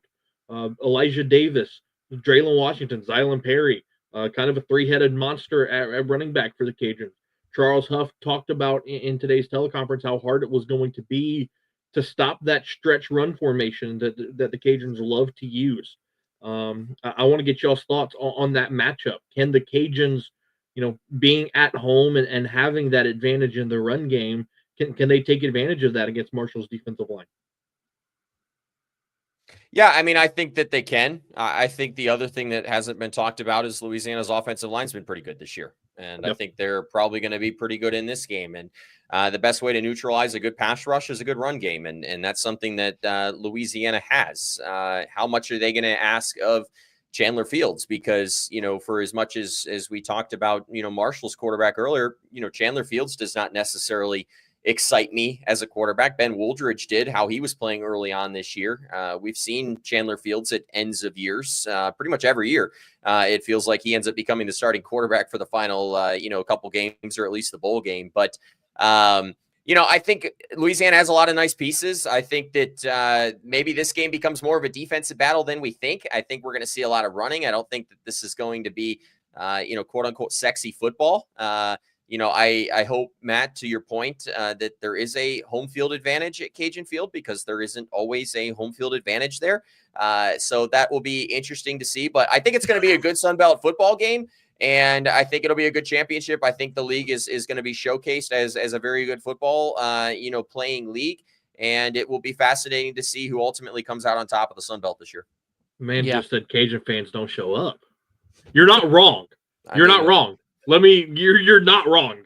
Elijah Davis, Draylon Washington, Zylan Perry, kind of a three-headed monster at running back for the Cajuns. Charles Huff talked about in today's teleconference how hard it was going to be to stop that stretch run formation that the Cajuns love to use. I want to get y'all's thoughts on that matchup. Can the Cajuns, being at home and having that advantage in the run game, can they take advantage of that against Marshall's defensive line? Yeah, I mean, I think that they can. I think the other thing that hasn't been talked about is Louisiana's offensive line's been pretty good this year. And yep. I think they're probably going to be pretty good in this game. And the best way to neutralize a good pass rush is a good run game. And that's something that Louisiana has. How much are they going to ask of Chandler Fields? Because, for as much as we talked about, Marshall's quarterback earlier, Chandler Fields does not necessarily excite me as a quarterback. Ben Wooldridge did, how he was playing early on this year. We've seen Chandler Fields at ends of years, pretty much every year. It feels like he ends up becoming the starting quarterback for the final, couple games, or at least the bowl game. But, I think Louisiana has a lot of nice pieces. I think that maybe this game becomes more of a defensive battle than we think. I think we're going to see a lot of running. I don't think that this is going to be, quote unquote, sexy football. I hope, Matt, to your point, that there is a home field advantage at Cajun Field, because there isn't always a home field advantage there. So that will be interesting to see. But I think it's going to be a good Sun Belt football game, and I think it'll be a good championship. I think the league is going to be showcased as a very good football, playing league, and it will be fascinating to see who ultimately comes out on top of the Sun Belt this year. Man just said Cajun fans don't show up. You're not wrong. You're not wrong. You're not wrong.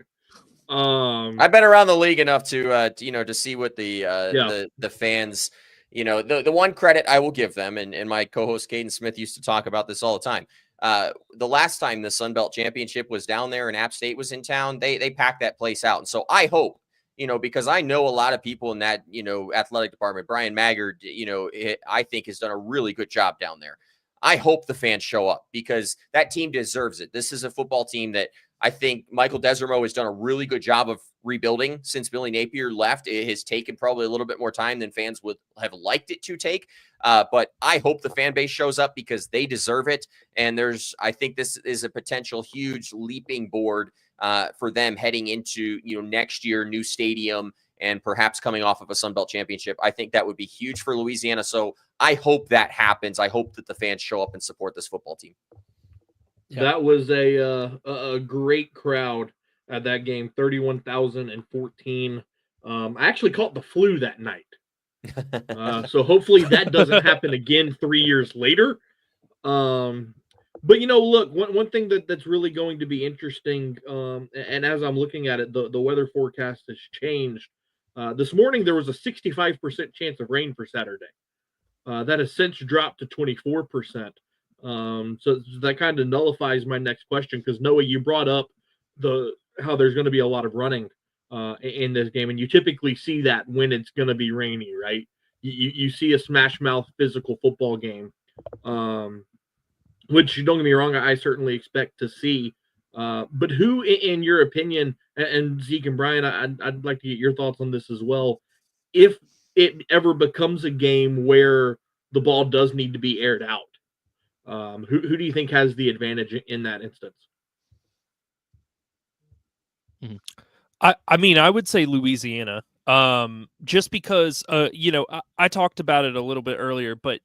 I've been around the league enough to see what the fans, the one credit I will give them, and my co-host Caden Smith used to talk about this all the time. The last time the Sun Belt Championship was down there and App State was in town, they packed that place out. And so I hope, because I know a lot of people in that, athletic department. Brian Maggard, I think has done a really good job down there. I hope the fans show up, because that team deserves it. This is a football team that I think Michael Desormeaux has done a really good job of rebuilding since Billy Napier left. It has taken probably a little bit more time than fans would have liked it to take. But I hope the fan base shows up, because they deserve it. And I think this is a potential huge leaping board for them heading into, next year, new stadium, and perhaps coming off of a Sun Belt championship. I think that would be huge for Louisiana. So I hope that happens. I hope that the fans show up and support this football team. Yep. That was a great crowd at that game, 31,014. I actually caught the flu that night. So hopefully that doesn't happen again 3 years later. But, look, one thing that's really going to be interesting, and as I'm looking at it, the weather forecast has changed. This morning, there was a 65% chance of rain for Saturday. That has since dropped to 24%. So that kind of nullifies my next question because Noah, you brought up how there's going to be a lot of running in this game, and you typically see that when it's going to be rainy, right? You see a smash mouth physical football game, which don't get me wrong, I certainly expect to see. But who, in your opinion, and Zeke and Brian, I'd like to get your thoughts on this as well. If it ever becomes a game where the ball does need to be aired out, who do you think has the advantage in that instance? I mean, I would say Louisiana, just because, I talked about it a little bit earlier, but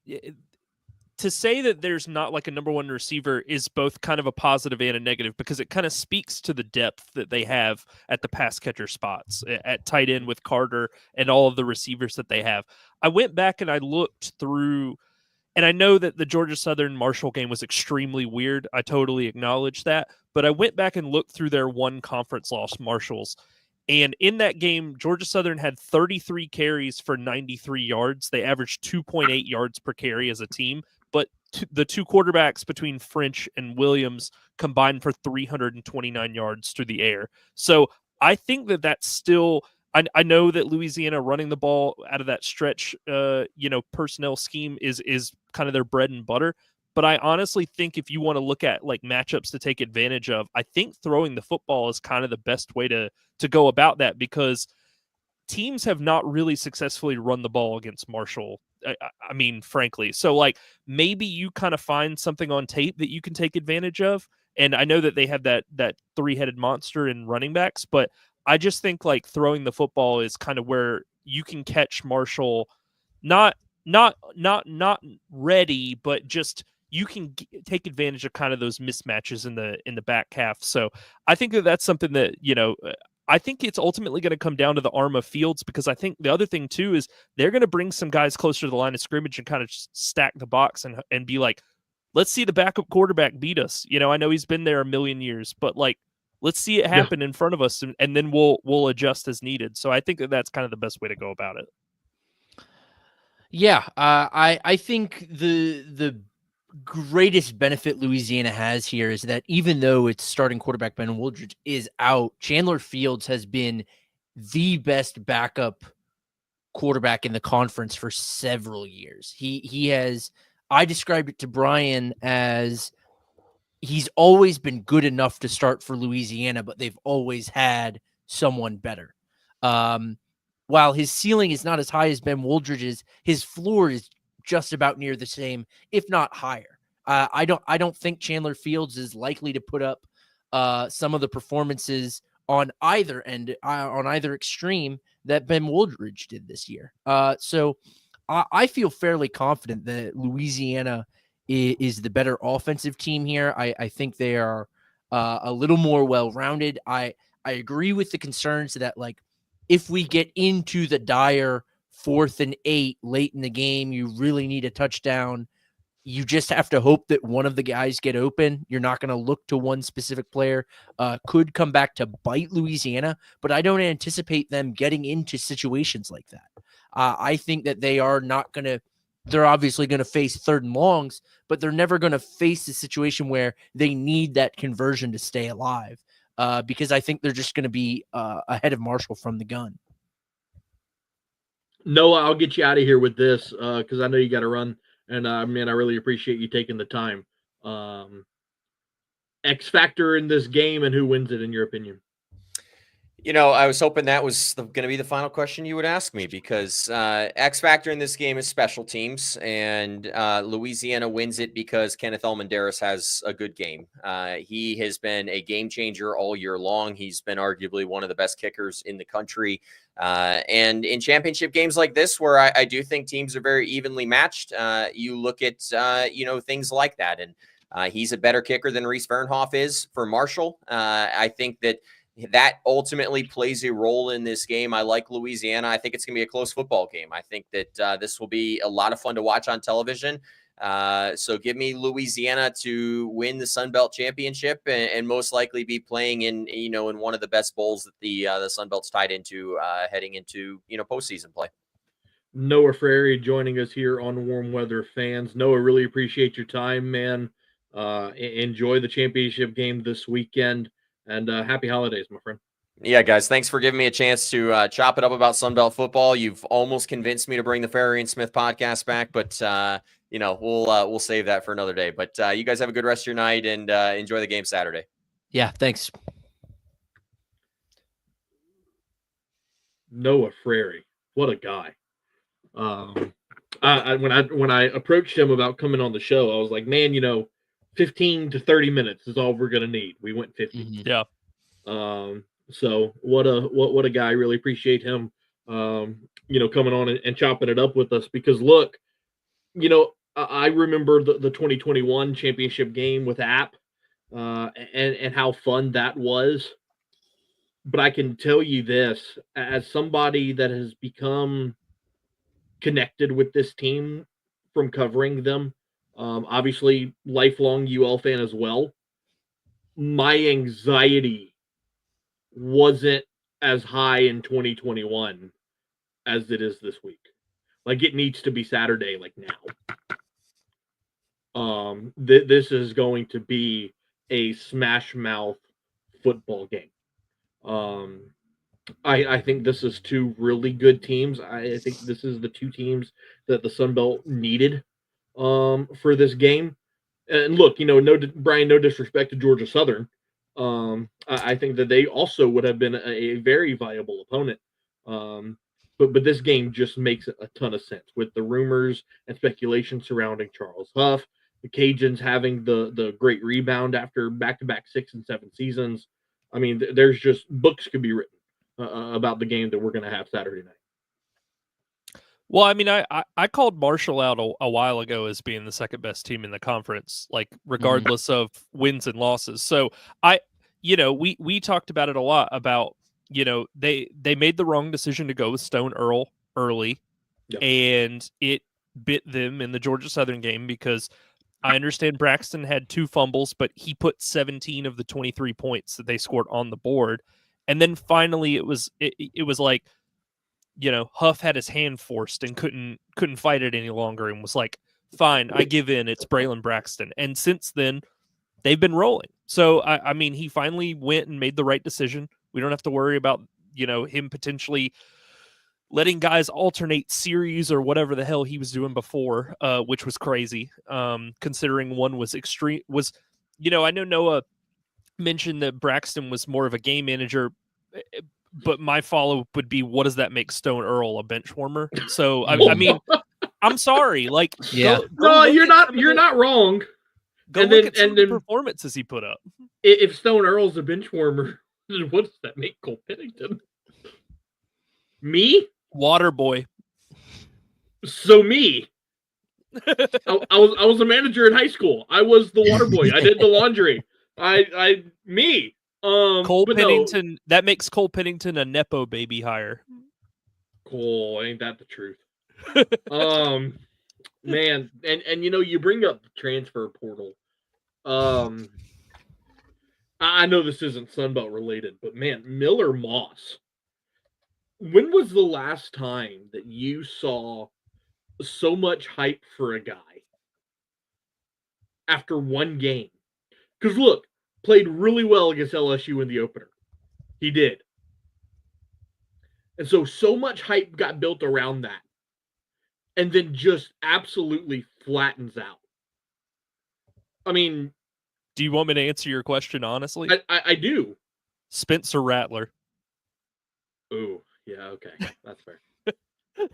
to say that there's not like a number one receiver is both kind of a positive and a negative because it kind of speaks to the depth that they have at the pass catcher spots at tight end with Carter and all of the receivers that they have. I went back and I looked through, and I know that the Georgia Southern Marshall game was extremely weird. I totally acknowledge that. But I went back and looked through their one conference loss, Marshall's. And in that game, Georgia Southern had 33 carries for 93 yards. They averaged 2.8 yards per carry as a team. But the two quarterbacks between French and Williams combined for 329 yards through the air. So I think that that's still – I know that Louisiana running the ball out of that stretch, personnel scheme is kind of their bread and butter. But I honestly think if you want to look at like matchups to take advantage of, I think throwing the football is kind of the best way to go about that because teams have not really successfully run the ball against Marshall. I mean, frankly, so like maybe you kind of find something on tape that you can take advantage of. And I know that they have that three-headed monster in running backs, but I just think like throwing the football is kind of where you can catch Marshall, not ready, but just you can take advantage of kind of those mismatches in the back half. So I think that that's something that I think it's ultimately going to come down to the arm of Fields because I think the other thing too is they're going to bring some guys closer to the line of scrimmage and kind of stack the box and be like, let's see the backup quarterback beat us. I know he's been there a million years, but like, let's see it happen in front of us, and then we'll adjust as needed. So I think that that's kind of the best way to go about it. Yeah, I think the greatest benefit Louisiana has here is that even though its starting quarterback Ben Wooldridge is out, Chandler Fields has been the best backup quarterback in the conference for several years. He has. I described it to Brian as he's always been good enough to start for Louisiana, but they've always had someone better. While his ceiling is not as high as Ben Wooldridge's, his floor is just about near the same, if not higher. I don't think Chandler Fields is likely to put up some of the performances on either end, on either extreme that Ben Wooldridge did this year. So I feel fairly confident that Louisiana is the better offensive team here. I think they are a little more well-rounded. I agree with the concerns that like if we get into the dire 4th and 8 late in the game, you really need a touchdown. You just have to hope that one of the guys get open. You're not going to look to one specific player. Could come back to bite Louisiana, but I don't anticipate them getting into situations like that. I think that they are not going to – they're obviously going to face 3rd and longs, but they're never going to face a situation where they need that conversion to stay alive because I think they're just going to be ahead of Marshall from the gun. Noah, I'll get you out of here with this because I know you got to run. And man, I really appreciate you taking the time. X factor in this game and who wins it, in your opinion? I was hoping that was going to be the final question you would ask me because X factor in this game is special teams, and Louisiana wins it because Kenneth Almendaris has a good game. He has been a game changer all year long. He's been arguably one of the best kickers in the country. And in championship games like this, where I do think teams are very evenly matched, you look at, things like that. And he's a better kicker than Reese Vernhoff is for Marshall. I think that ultimately plays a role in this game. I like Louisiana. I think it's going to be a close football game. I think that this will be a lot of fun to watch on television. So give me Louisiana to win the Sun Belt Championship and most likely be playing in one of the best bowls that the Sun Belt's tied into heading into postseason play. Noah Frary joining us here on Warm Weather Fans. Noah, really appreciate your time, man. Enjoy the championship game this weekend, and happy holidays, my friend. Yeah, guys, thanks for giving me a chance to chop it up about Sun Belt football. You've almost convinced me to bring the Frary and Smith podcast back, but we'll save that for another day. But you guys have a good rest of your night and enjoy the game Saturday. Yeah, thanks. Noah Frary, what a guy. When I approached him about coming on the show, I was like, man, 15 to 30 minutes is all we're gonna need. We went 50. Mm-hmm. Yeah. So what a guy. Really appreciate him coming on and chopping it up with us, because look, I remember the 2021 championship game with App and how fun that was. But I can tell you this, as somebody that has become connected with this team from covering them, obviously lifelong UL fan as well, my anxiety wasn't as high in 2021 as it is this week. Like, it needs to be Saturday, like now. This is going to be a smash mouth football game. I think this is two really good teams. I think this is the two teams that the Sun Belt needed for this game. And look, Brian, no disrespect to Georgia Southern. I think that they also would have been a very viable opponent. But this game just makes a ton of sense with the rumors and speculation surrounding Charles Huff, the Cajuns having the great rebound after back-to-back 6 and 7 seasons. I mean, there's just books could be written about the game that we're going to have Saturday night. Well, I mean, I called Marshall out a while ago as being the second best team in the conference, like regardless of wins and losses. So we talked about it a lot about, they made the wrong decision to go with Stone Earl early, and it bit them in the Georgia Southern game, because I understand Braxton had 2 fumbles, but he put 17 of the 23 points that they scored on the board. And then finally it was like, Huff had his hand forced and couldn't fight it any longer and was like, fine, I give in. It's Braylon Braxton. And since then, they've been rolling. So, I mean, he finally went and made the right decision. We don't have to worry about, him potentially letting guys alternate series or whatever the hell he was doing before, which was crazy, considering one was extreme. I know Noah mentioned that Braxton was more of a game manager, but my follow-up would be, what does that make Stone Earl a bench warmer? So I mean, I'm sorry, like, yeah, no, you're not wrong. Go look at some of the performances he put up. If Stone Earl's a bench warmer, what does that make Cole Pennington? Me? Water boy. So me. I was a manager in high school. I was the water boy. I did the laundry. Me. Cole Pennington. No. That makes Cole Pennington a nepo baby hire. Cole, ain't that the truth? Man, and you bring up the transfer portal. I know this isn't Sunbelt related, but man, Miller Moss. When was the last time that you saw so much hype for a guy after one game? Because look, played really well against LSU in the opener. He did. And so much hype got built around that. And then just absolutely flattens out. I mean... Do you want me to answer your question honestly? I do. Spencer Rattler. Ooh, yeah, okay. That's fair.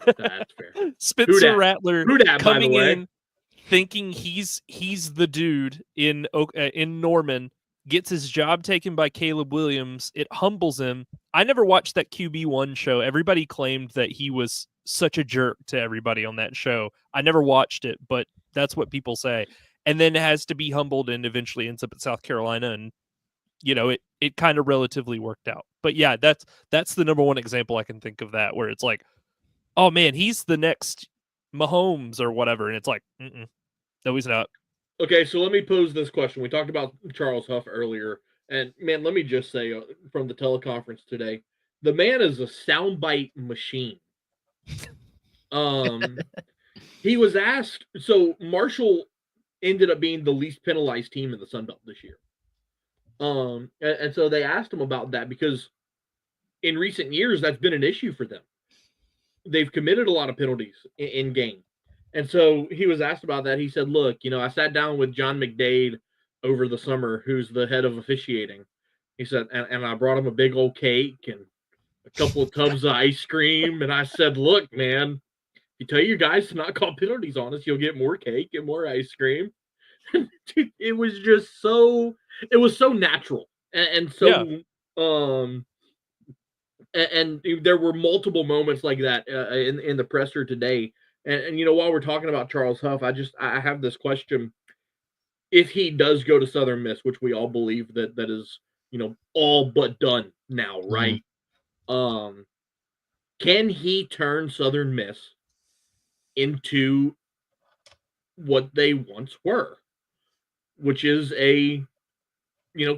That's fair. Spencer Rattler coming in thinking he's the dude in Norman, gets his job taken by Caleb Williams. It humbles him. I never watched that QB1 show. Everybody claimed that he was such a jerk to everybody on that show. I never watched it, but that's what people say. And then has to be humbled and eventually ends up at South Carolina, and it kind of relatively worked out. But yeah, that's the number one example I can think of that, where it's like, oh man, he's the next Mahomes or whatever, and it's like, No, he's not. Okay, so let me pose this question. We talked about Charles Huff earlier, and man, let me just say from the teleconference today, the man is a soundbite machine. He was asked. So Marshall ended up being the least penalized team in the Sun Belt this year. And so they asked him about that because in recent years that's been an issue for them. They've committed a lot of penalties in game. And so he was asked about that. He said, look, I sat down with John McDade over the summer, who's the head of officiating. He said, and I brought him a big old cake and a couple of tubs of ice cream. And I said, look, man, if you tell your guys to not call penalties on us, you'll get more cake and more ice cream. It was just so, it was so natural. And so, and there were multiple moments like that in the presser today. And while we're talking about Charles Huff, I have this question: if he does go to Southern Miss, which we all believe that is all but done now, right? Can he turn Southern Miss into what they once were, which is a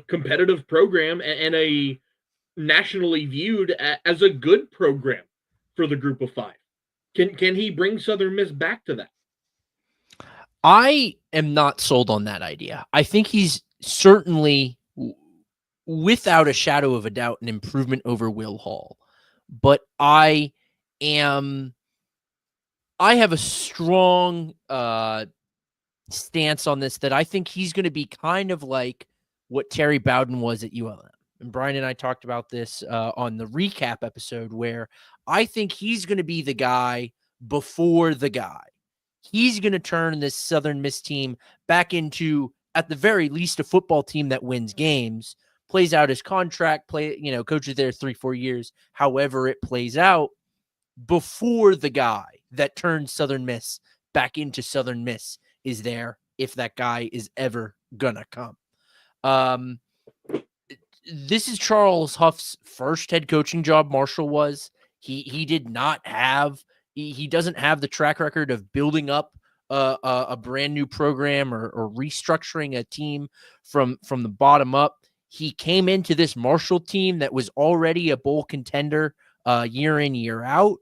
competitive program and a nationally viewed as a good program for the Group of Five? Can he bring Southern Miss back to that? I am not sold on that idea. I think he's certainly, without a shadow of a doubt, an improvement over Will Hall. But I have a strong stance on this that I think he's going to be kind of like what Terry Bowden was at ULM. And Brian and I talked about this on the recap episode, where I think he's going to be the guy before the guy. He's going to turn this Southern Miss team back into, at the very least, a football team that wins games, plays out his contract, coaches there 3-4 years, however it plays out, before the guy that turns Southern Miss back into Southern Miss is there, if that guy is ever gonna come. This is Charles Huff's first head coaching job. Marshall was. He did not have. He doesn't have the track record of building up a brand new program or restructuring a team from the bottom up. He came into this Marshall team that was already a bowl contender year in, year out.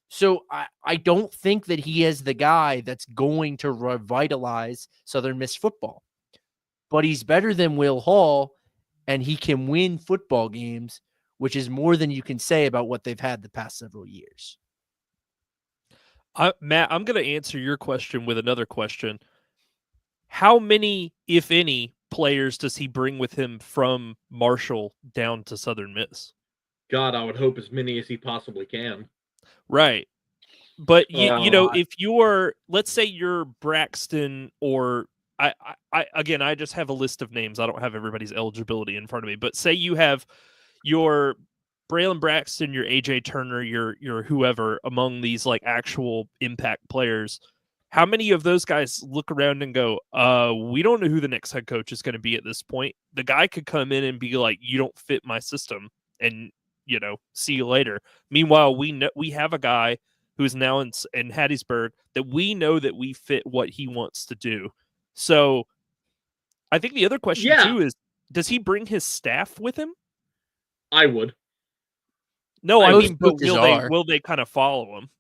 So I don't think that he is the guy that's going to revitalize Southern Miss football. But he's better than Will Hall, and he can win football games, which is more than you can say about what they've had the past several years. Matt, I'm going to answer your question with another question. How many, if any, players does he bring with him from Marshall down to Southern Miss? God, I would hope as many as he possibly can. Right. But if you're, let's say you're Braxton, or I just have a list of names. I don't have everybody's eligibility in front of me, but say you have your Braylon Braxton, your AJ Turner, your whoever among these like actual impact players. How many of those guys look around and go, we don't know who the next head coach is going to be at this point. The guy could come in and be like, you don't fit my system, and see you later. Meanwhile, we have a guy who's now in Hattiesburg that we know that we fit what he wants to do. So I think the other question too is, does he bring his staff with him? I would. No, I mean, but will they kind of follow him?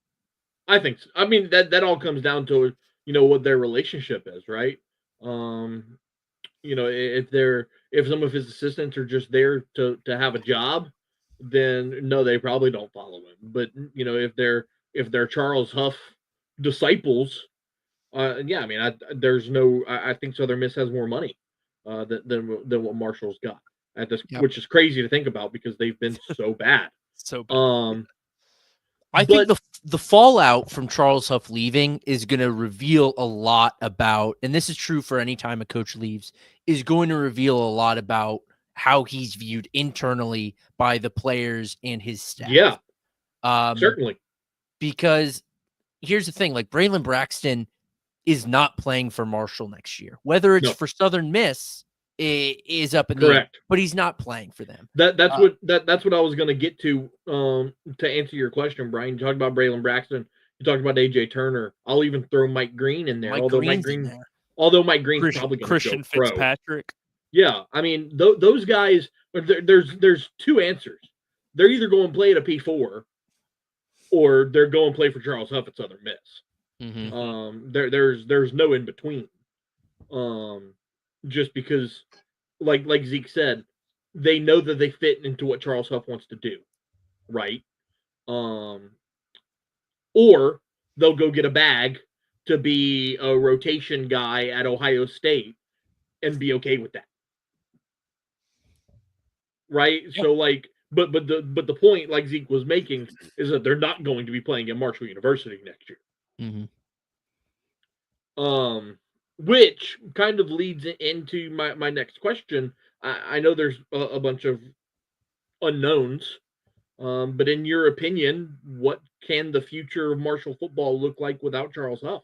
I think so. I mean, that all comes down to what their relationship is, right? If some of his assistants are just there to have a job, then no, they probably don't follow him. But if they're Charles Huff disciples, yeah, I mean, I think Southern Miss has more money than what Marshall's got at this, which is crazy to think about because they've been so bad. So bad. I think the fallout from Charles Huff leaving is going to reveal a lot about, and this is true for any time a coach leaves, is going to reveal a lot about how he's viewed internally by the players and his staff. Yeah, certainly. Because here's the thing, like Braylon Braxton is not playing for Marshall next year. Whether it's for Southern Miss is up in the air, but he's not playing for them. That's what I was going to get to answer your question, Brian. You talked about Braylon Braxton. You talked about AJ Turner. I'll even throw Mike Green in there. Mike Green's in there. Although Mike Green's probably going to Christian go pro. Fitzpatrick. Yeah, I mean those guys. There's two answers. They're either going to play at a P4, or they're going to play for Charles Huff at Southern Miss. Mm-hmm. There's no in between. Just because, like Zeke said, they know that they fit into what Charles Huff wants to do, right? Or they'll go get a bag to be a rotation guy at Ohio State and be okay with that, right? Yeah. So but the point, like Zeke was making, is that they're not going to be playing at Marshall University next year. Mm-hmm. Which kind of leads into my next question. I know there's a bunch of unknowns, but in your opinion, what can the future of Marshall football look like without Charles Huff?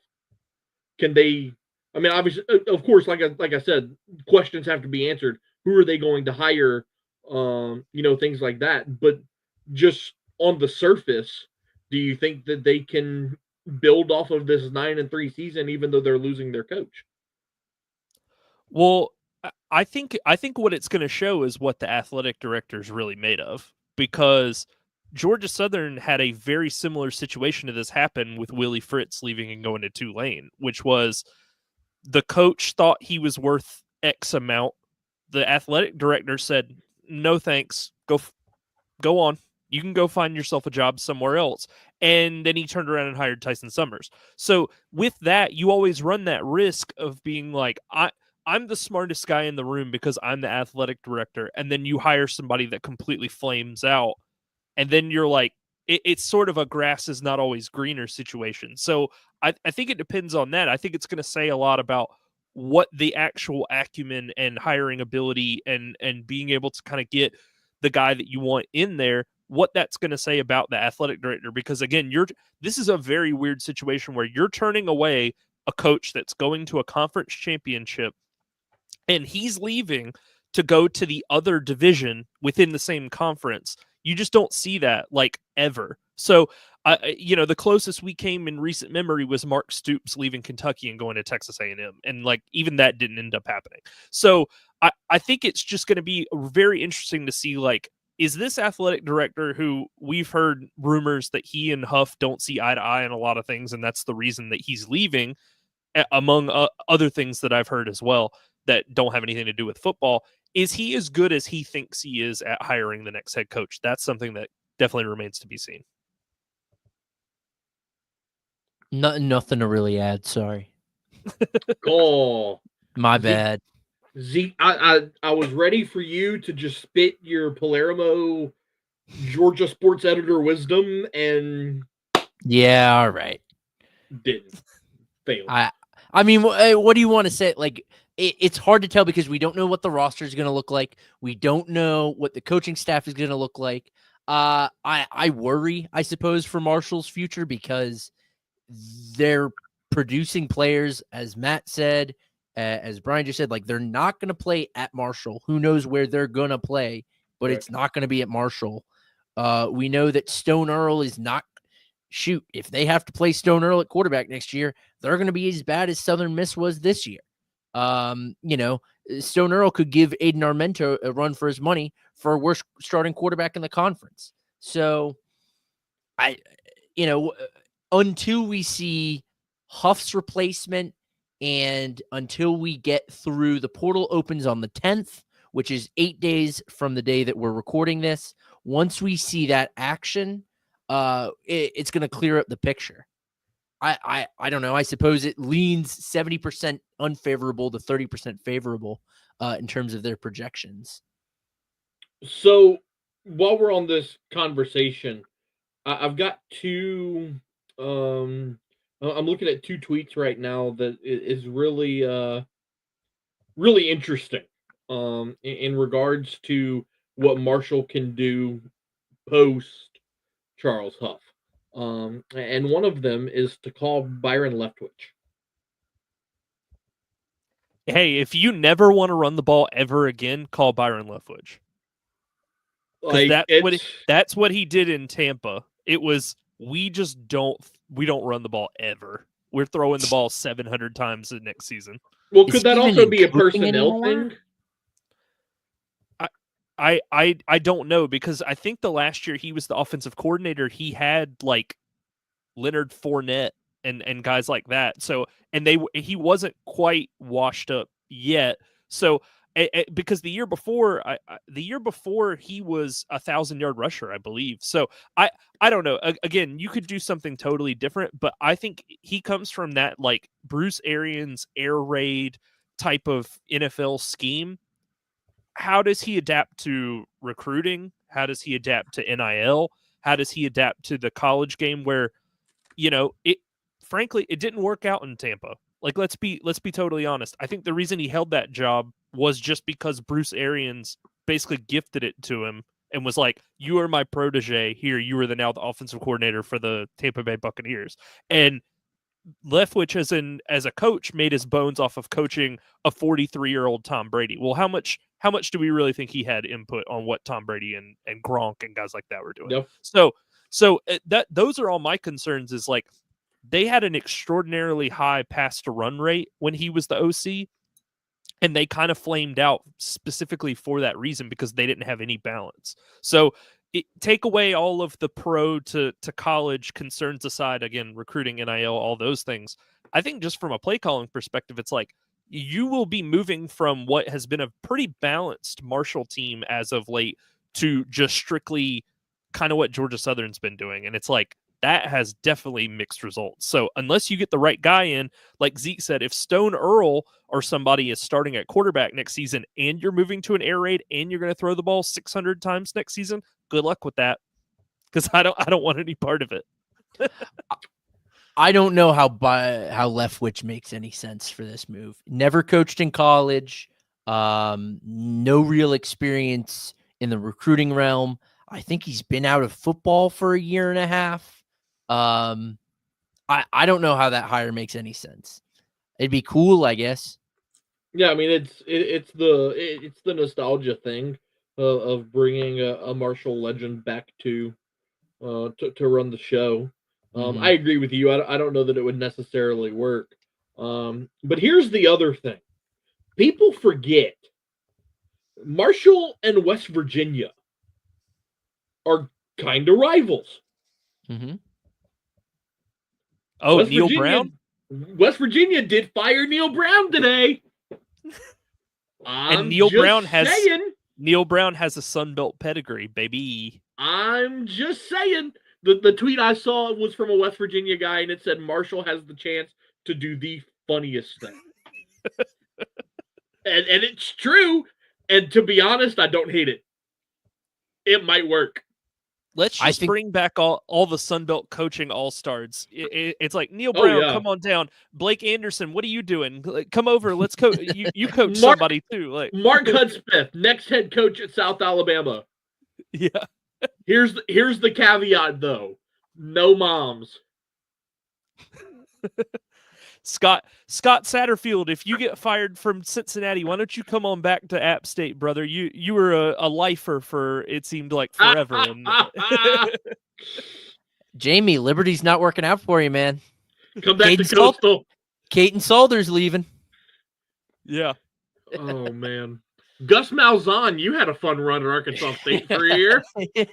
Can they? I mean, obviously, of course, like I said, questions have to be answered. Who are they going to hire? Things like that. But just on the surface, do you think that they can build off of this 9-3 season, even though they're losing their coach? Well, I think what it's going to show is what the athletic director is really made of, because Georgia Southern had a very similar situation to this happen with Willie Fritz leaving and going to Tulane, which was the coach thought he was worth X amount. The athletic director said, "No, thanks. Go on. You can go find yourself a job somewhere else." And then he turned around and hired Tyson Summers. So with that, you always run that risk of being like, I'm the smartest guy in the room because I'm the athletic director. And then you hire somebody that completely flames out. And then you're like, it's sort of a grass is not always greener situation. So I think it depends on that. I think it's going to say a lot about what the actual acumen and hiring ability and being able to kind of get the guy that you want in there, what that's going to say about the athletic director. Because again, this is a very weird situation where you're turning away a coach that's going to a conference championship, and he's leaving to go to the other division within the same conference. You just don't see that like ever. So, the closest we came in recent memory was Mark Stoops leaving Kentucky and going to Texas A&M. And like, even that didn't end up happening. So I think it's just going to be very interesting to see, like, is this athletic director, who we've heard rumors that he and Huff don't see eye to eye on a lot of things, and that's the reason that he's leaving, among other things that I've heard as well that don't have anything to do with football. Is he as good as he thinks he is at hiring the next head coach? That's something that definitely remains to be seen. Nothing to really add. Sorry. Oh, my bad. Zeke, I was ready for you to just spit your Palermo Georgia sports editor wisdom, and yeah, all right, didn't. Failed. I mean, what do you want to say? Like, it's hard to tell because we don't know what the roster is going to look like. We don't know what the coaching staff is going to look like. I worry, I suppose, for Marshall's future because they're producing players, as Matt said, as Brian just said, like, they're not going to play at Marshall. Who knows where they're going to play, but It's not going to be at Marshall. We know that Stone Earl is not. Shoot, if they have to play Stone Earl at quarterback next year, they're going to be as bad as Southern Miss was this year. Stone Earl could give Aiden Armento a run for his money for a worst starting quarterback in the conference. So until we see Huff's replacement and until we get through, the portal opens on the 10th, which is 8 days from the day that we're recording this. Once we see that action, it's going to clear up the picture. I don't know. I suppose it leans 70% unfavorable to 30% favorable in terms of their projections. So while we're on this conversation, I've got two. I'm looking at two tweets right now that is really really interesting in regards to what Marshall can do post Charles Huff. And one of them is to call Byron Leftwich. Hey, if you never want to run the ball ever again, call Byron Leftwich. Because that's what he did in Tampa. It was we don't run the ball ever. We're throwing the ball 700 times the next season. Well, Is could he that even also in be a coaching personnel anymore? thing? I don't know, because I think the last year he was the offensive coordinator, he had like Leonard Fournette and guys like that. So, and he wasn't quite washed up yet. So, because the year before he was 1,000-yard rusher, I believe. So I don't know. Again, you could do something totally different, but I think he comes from that like Bruce Arians air raid type of NFL scheme. How does he adapt to recruiting? How does he adapt to NIL? How does he adapt to the college game where, frankly, it didn't work out in Tampa. Like, let's be totally honest. I think the reason he held that job was just because Bruce Arians basically gifted it to him and was like, "You are my protege. Here, you are now the offensive coordinator for the Tampa Bay Buccaneers." And Leftwich, as a coach, made his bones off of coaching a 43-year-old Tom Brady. Well, how much do we really think he had input on what Tom Brady and Gronk and guys like that were doing? Yep. So those are all my concerns. Is like they had an extraordinarily high pass to run rate when he was the OC, and they kind of flamed out specifically for that reason because they didn't have any balance. So take away all of the pro to college concerns aside, again, recruiting, NIL, all those things. I think just from a play calling perspective, it's like you will be moving from what has been a pretty balanced Marshall team as of late to just strictly kind of what Georgia Southern's been doing. And it's like, that has definitely mixed results. So unless you get the right guy in, like Zeke said, if Stone Earl or somebody is starting at quarterback next season and you're moving to an air raid and you're going to throw the ball 600 times next season, good luck with that, because I don't want any part of it. I don't know how Leftwich makes any sense for this move. Never coached in college, no real experience in the recruiting realm. I think he's been out of football for a year and a half. I don't know how that hire makes any sense. It'd be cool, I guess. Yeah, I mean it's the nostalgia thing of bringing a Marshall legend back to run the show. I agree with you. I don't know that it would necessarily work. But here's the other thing: people forget Marshall and West Virginia are kind of rivals. Mm-hmm. Oh, Neil Brown? West Virginia did fire Neil Brown today. And Neil Brown has a Sun Belt pedigree, baby. I'm just saying. The tweet I saw was from a West Virginia guy, and it said Marshall has the chance to do the funniest thing. and it's true. And to be honest, I don't hate it. It might work. Let's just bring back all the Sun Belt coaching all-stars. It's like, Neil Brown, come on down. Blake Anderson, what are you doing? Come over. Let's coach. You coach somebody too. Like Mark Hudspeth, next head coach at South Alabama. Yeah. Here's the caveat though. No moms. Scott Satterfield, if you get fired from Cincinnati, why don't you come on back to App State, brother? You were a lifer for, it seemed like, forever. And Jamie, Liberty's not working out for you, man. Come back to Coastal. Caden Salder's leaving. Yeah. Oh man. Gus Malzahn, you had a fun run at Arkansas State for a year. Yeah.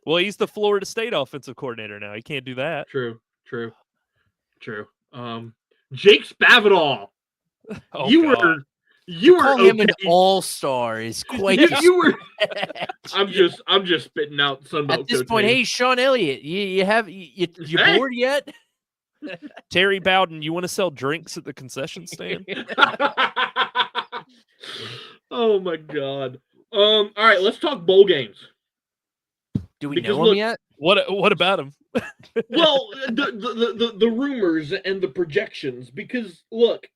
Well, he's the Florida State offensive coordinator now. He can't do that. True. Jake Spavital. Oh, you God. were okay. Him an all-star is quite. you were. I'm just spitting out Sunbelt. At this point, hey, Sean Elliott, you bored yet? Terry Bowden, you want to sell drinks at the concession stand? Oh my God. All right, let's talk bowl games. Do we know him yet? What about him? Well, the rumors and the projections, because look,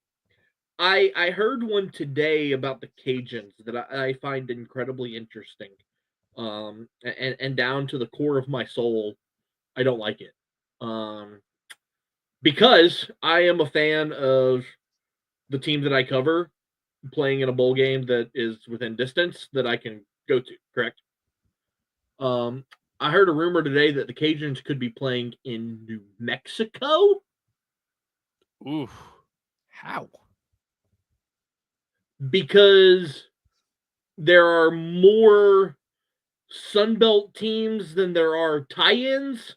I heard one today about the Cajuns that I find incredibly interesting. And down to the core of my soul, I don't like it. Because I am a fan of the team that I cover playing in a bowl game that is within distance that I can go to, correct? I heard a rumor today that the Cajuns could be playing in New Mexico. Ooh. How? Because there are more Sunbelt teams than there are tie-ins.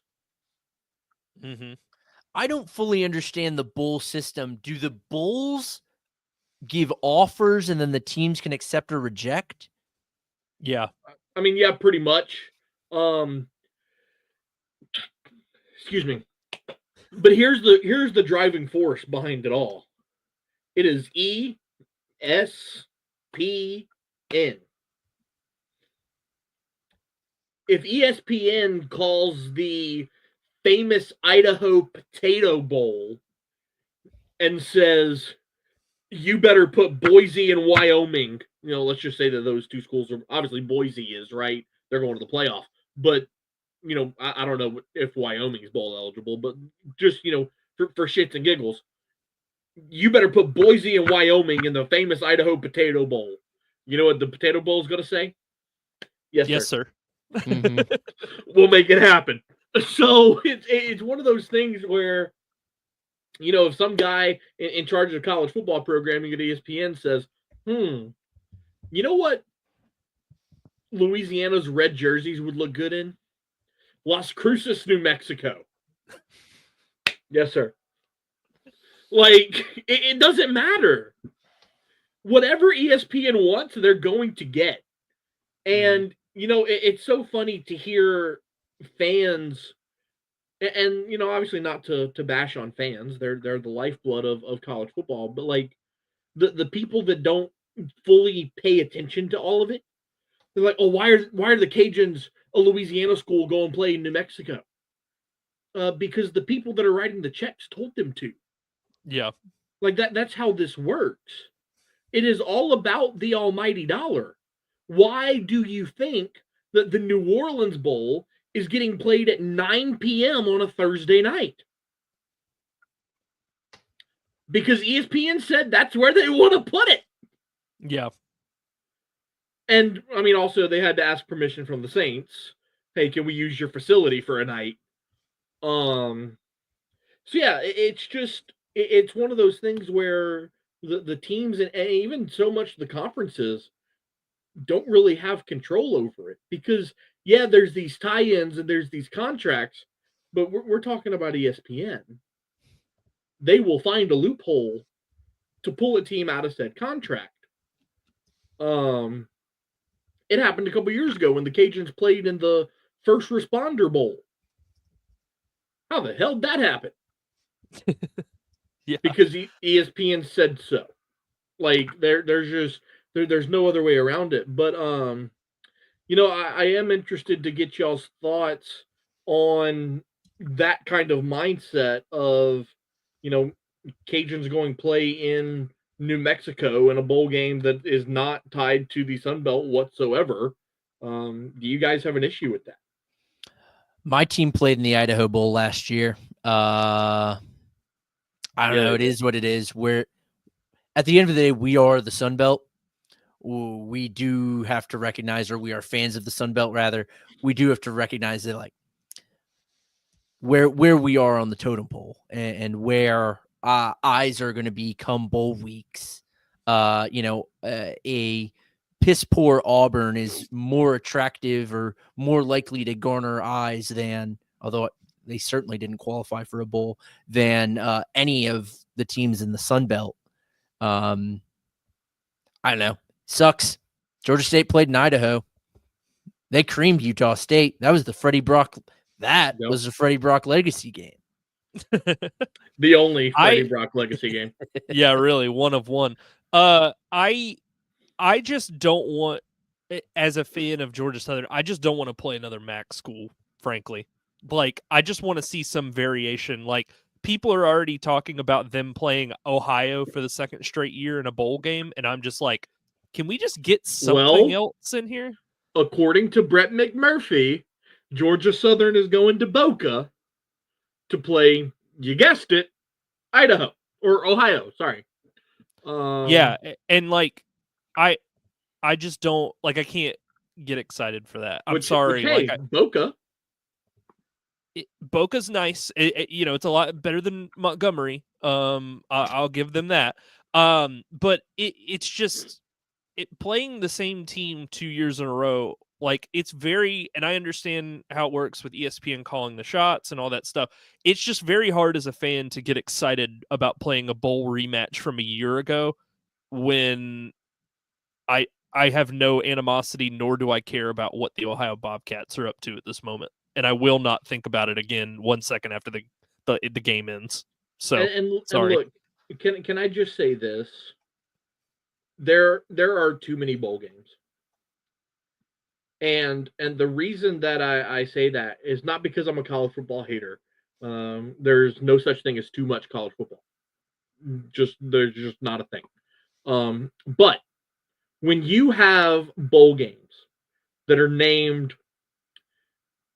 Mm-hmm. I don't fully understand the bowl system. Do the bowls give offers and then the teams can accept or reject? Yeah. I mean, yeah, pretty much. Excuse me. But here's the driving force behind it all. It is ESPN. If ESPN calls the famous Idaho Potato Bowl and says you better put Boise and Wyoming, let's just say that those two schools are obviously Boise is, right? They're going to the playoff. But, I don't know if Wyoming is bowl eligible, but just, for shits and giggles, you better put Boise and Wyoming in the famous Idaho Potato Bowl. You know what the Potato Bowl is going to say? Yes, sir. Mm-hmm. We'll make it happen. So it's one of those things where, if some guy in charge of college football programming at ESPN says, you know what Louisiana's red jerseys would look good in? Las Cruces, New Mexico. Yes, sir. Like, it doesn't matter. Whatever ESPN wants, they're going to get. And, it's so funny to hear fans, and obviously not to bash on fans. They're the lifeblood of college football, but like the people that don't fully pay attention to all of it, they're like, oh, why are the Cajuns a Louisiana school go and play in New Mexico? Because the people that are writing the checks told them to. Yeah. Like that's how this works. It is all about the almighty dollar. Why do you think that the New Orleans Bowl is getting played at 9 p.m. on a Thursday night? Because ESPN said that's where they want to put it. Yeah. And, I mean, also, they had to ask permission from the Saints. Hey, can we use your facility for a night? So, yeah, it's one of those things where the teams and even so much the conferences don't really have control over it. Because, yeah, there's these tie-ins and there's these contracts, but we're talking about ESPN. They will find a loophole to pull a team out of said contract. It happened a couple years ago when the Cajuns played in the First Responder Bowl. How the hell did that happen? Yeah. Because ESPN said so. Like there's no other way around it. But I am interested to get y'all's thoughts on that kind of mindset of, Cajuns going play in New Mexico in a bowl game that is not tied to the Sun Belt whatsoever. Do you guys have an issue with that? My team played in the Idaho Bowl last year. I don't know. It is what it is. We're at the end of the day, we are the Sun Belt. We do have to recognize, or we are fans of the Sun Belt, rather. We do have to recognize that, like, where we are on the totem pole and where eyes are going to be come bowl weeks. A piss poor Auburn is more attractive or more likely to garner eyes than, although they certainly didn't qualify for a bowl, than any of the teams in the Sun Belt. I don't know. Sucks. Georgia State played in Idaho. They creamed Utah State. That was the Freddie Brock. Was the Freddie Brock legacy game. The only Freddie Brock legacy game. Yeah, really, one of one. I just don't want, as a fan of Georgia Southern, I just don't want to play another MAC school, frankly. Like, I just want to see some variation. Like, people are already talking about them playing Ohio for the second straight year in a bowl game, and I'm just like, can we just get something else in here? According to Brett McMurphy, Georgia Southern is going to Boca to play, you guessed it, Idaho or Ohio. Sorry. Yeah, and like, I just don't, like, I can't get excited for that. I'm sorry. Hey, like, Boca, Boca's nice. It's a lot better than Montgomery. I'll give them that. But it's just playing the same team 2 years in a row. Like, it's very, and I understand how it works with ESPN calling the shots and all that stuff. It's just very hard as a fan to get excited about playing a bowl rematch from a year ago when I have no animosity, nor do I care about what the Ohio Bobcats are up to at this moment. And I will not think about it again 1 second after the game ends. So, and sorry. Look, can I just say this? There are too many bowl games. And the reason that I say that is not because I'm a college football hater. There's no such thing as too much college football. There's just not a thing. But when you have bowl games that are named,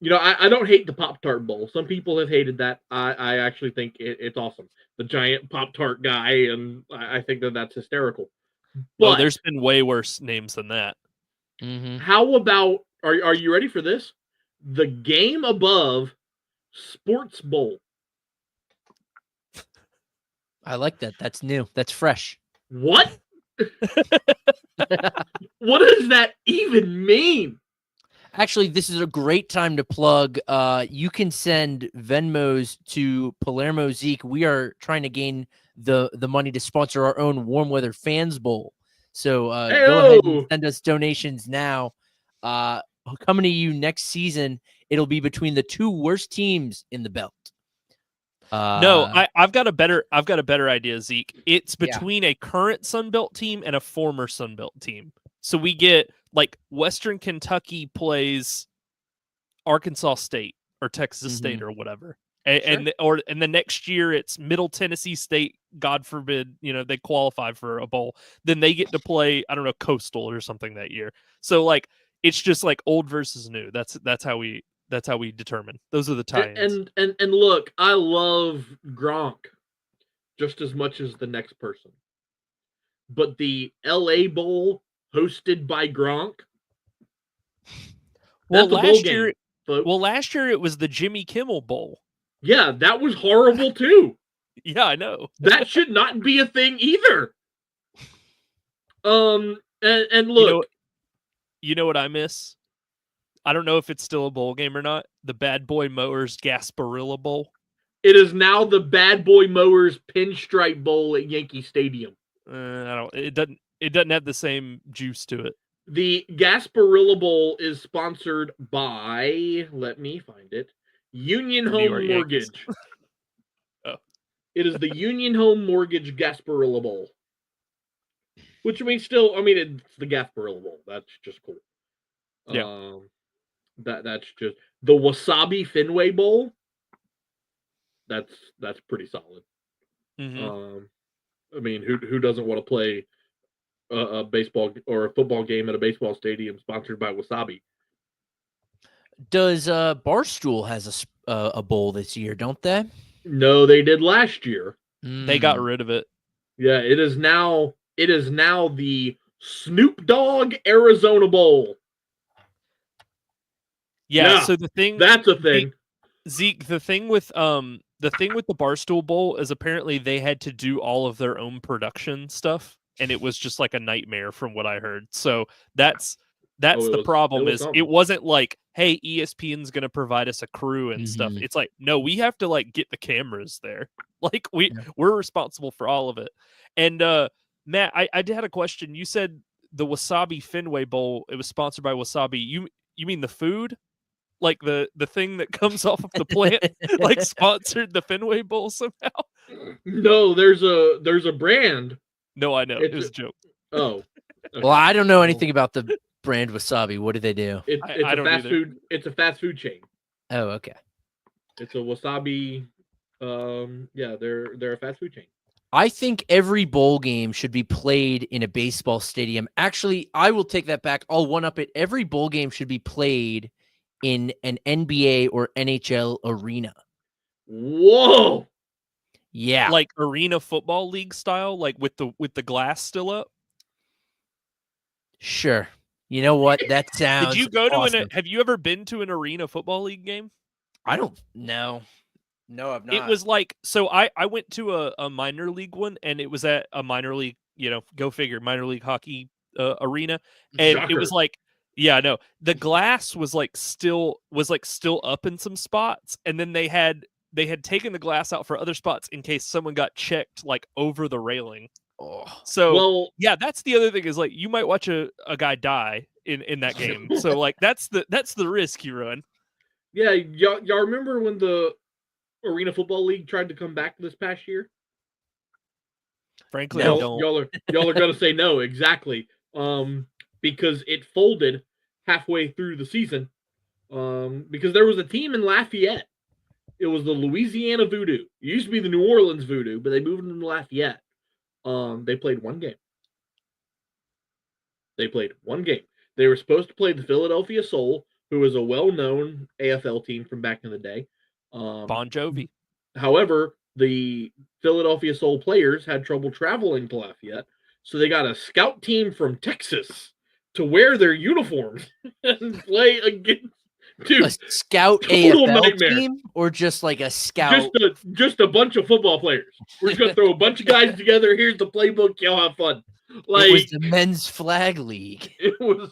I don't hate the Pop-Tart Bowl. Some people have hated that. I actually think it's awesome. The giant Pop-Tart guy, and I think that's hysterical. But there's been way worse names than that. Mm-hmm. How about, are you ready for this? The game above Sports Bowl. I like that. That's new. That's fresh. What? What does that even mean? Actually, this is a great time to plug. You can send Venmos to Palermo Zeke. We are trying to gain the money to sponsor our own Warm Weather Fans Bowl. So go ahead and send us donations now. Coming to you next season, it'll be between the two worst teams in the belt. No, I've got a better idea, Zeke. It's between a current Sunbelt team and a former Sunbelt team. So we get like Western Kentucky plays Arkansas State or Texas State or whatever. And the next year it's Middle Tennessee State, God forbid, they qualify for a bowl. Then they get to play, I don't know, Coastal or something that year. So like it's just like old versus new. That's how we determine. Those are the tie-ins. And look, I love Gronk just as much as the next person. But the LA Bowl hosted by Gronk. Last year it was the Jimmy Kimmel Bowl. Yeah, that was horrible too. Yeah, I know. That should not be a thing either. And look, you know what I miss? I don't know if it's still a bowl game or not. The Bad Boy Mowers Gasparilla Bowl. It is now the Bad Boy Mowers Pinstripe Bowl at Yankee Stadium. It doesn't have the same juice to it. The Gasparilla Bowl is sponsored by, let me find it, Union Home Mortgage. Oh. It is the Union Home Mortgage Gasparilla Bowl. Which means it's the Gasparilla Bowl. That's just cool. Yeah. That's just the Wasabi Fenway Bowl. That's pretty solid. Mm-hmm. Who doesn't want to play a baseball or a football game at a baseball stadium sponsored by Wasabi? Does Barstool has a bowl this year? Don't they? No, they did last year. They got rid of it. Yeah, it is now the Snoop Dogg Arizona Bowl. Yeah, so that's a thing. Zeke, the thing with the Barstool Bowl is apparently they had to do all of their own production stuff, and it was just like a nightmare from what I heard. So that's the problem. It wasn't like, hey, ESPN's going to provide us a crew and stuff. It's like, no, we have to like get the cameras there. Like we're responsible for all of it. And Matt, I did had a question. You said the Wasabi Fenway Bowl, it was sponsored by Wasabi. You mean the food? Like the thing that comes off of the plant, like sponsored the Fenway Bowl somehow? No, there's a brand. No, I know. It was a joke. Oh. Okay. Well, I don't know anything about the brand Wasabi. What do they do? It's a fast food. It's a fast food chain. Oh, okay. It's a Wasabi. They're a fast food chain. I think every bowl game should be played in a baseball stadium. Actually, I will take that back. I'll one-up it. Every bowl game should be played in an NBA or NHL arena. Whoa! Yeah. Like arena football league style, like with the glass still up? Sure. You know what? That sounds Did you go awesome. have you ever been to an arena football league game? I don't know. No, I've not. It was like, so I went to a minor league one, and it was at a minor league, go figure, minor league hockey arena, and it was Shocker. like, yeah, no, the glass was still up in some spots, and then they had taken the glass out for other spots in case someone got checked like over the railing. Oh. So Well, yeah, that's the other thing is like you might watch a guy die in that game. So like that's the risk you run. yeah, y'all remember when the Arena Football League tried to come back this past year? Frankly, I don't. Y'all are gonna say no, exactly. Because it folded halfway through the season. Because there was a team in Lafayette. It was the Louisiana Voodoo. It used to be the New Orleans Voodoo, but they moved them to Lafayette. They played one game. They were supposed to play the Philadelphia Soul, who was a well-known AFL team from back in the day. Bon Jovi. However, the Philadelphia Soul players had trouble traveling to Lafayette, so they got a scout team from Texas to wear their uniforms and play against. Dude, a scout total AFL nightmare. team, or just like a scout? Just a bunch of football players. We're just gonna throw a bunch of guys together. Here's the playbook. Y'all have fun. Like, it was the men's flag league. it was.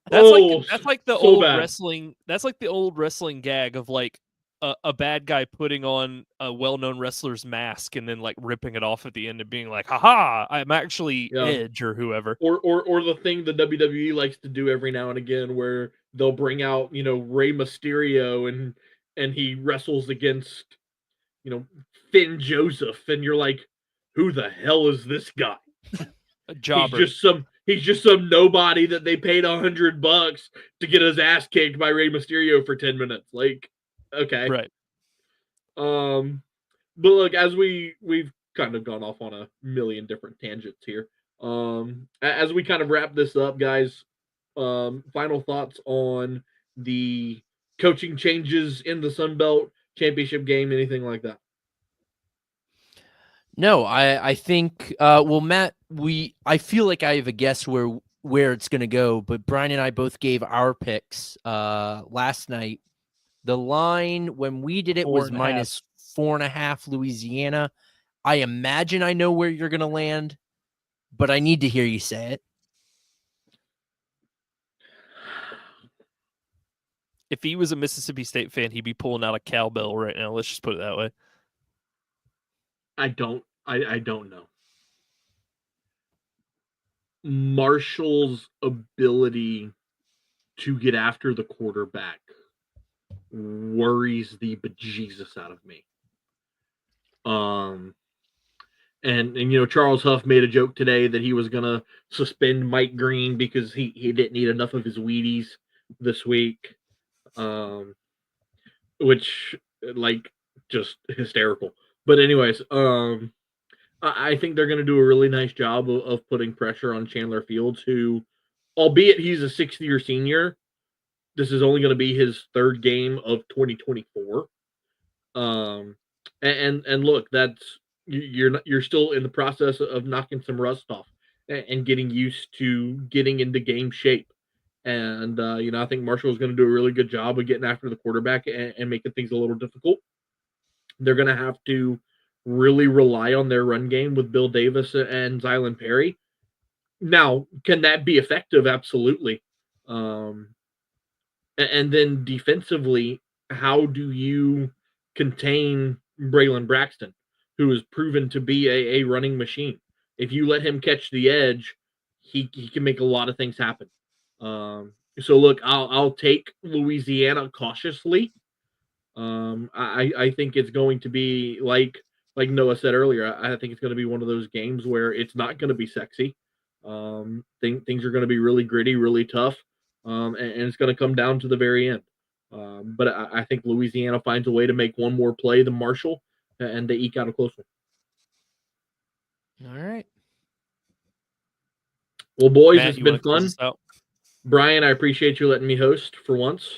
That's like the so old bad. wrestling. That's like the old wrestling gag of like a bad guy putting on a well-known wrestler's mask and then like ripping it off at the end and being like, "Haha, I'm actually Edge or whoever." Or the thing the WWE likes to do every now and again, where they'll bring out Rey Mysterio and he wrestles against Finn Joseph, and you're like, who the hell is this guy? A jobber. He's just some nobody that they paid $100 to get his ass kicked by Rey Mysterio for 10 minutes. Like, okay. Right. But look, as we've kind of gone off on a million different tangents here. As we kind of wrap this up, guys, final thoughts on the coaching changes in the Sun Belt championship game, anything like that? No, I think well, Matt, I feel like I have a guess where it's going to go, but Brian and I both gave our picks last night. The line when we did it was minus 4.5 Louisiana. I imagine I know where you're going to land, but I need to hear you say it. If he was a Mississippi State fan, he'd be pulling out a cowbell right now. Let's just put it that way. I don't know. Marshall's ability to get after the quarterback worries the bejesus out of me. And Charles Huff made a joke today that he was gonna suspend Mike Green because he didn't eat enough of his Wheaties this week. Which like just hysterical. But anyways, I think they're going to do a really nice job of putting pressure on Chandler Fields, who, albeit he's a sixth-year senior, this is only going to be his third game of 2024. And look, you're still in the process of knocking some rust off and getting used to getting into game shape. And I think Marshall is going to do a really good job of getting after the quarterback and making things a little difficult. They're going to have to really rely on their run game with Bill Davis and Zylan Perry. Now, can that be effective? Absolutely. And then defensively, how do you contain Braylon Braxton, who has proven to be a running machine? If you let him catch the edge, he can make a lot of things happen. So look, I'll take Louisiana cautiously. I think it's going to be like Noah said earlier. I think it's going to be one of those games where it's not going to be sexy. Things are going to be really gritty, really tough, and it's going to come down to the very end. But I think Louisiana finds a way to make one more play than Marshall, and they eke out a close one. All right. Well, boys, Matt, it's been fun. Brian, I appreciate you letting me host for once.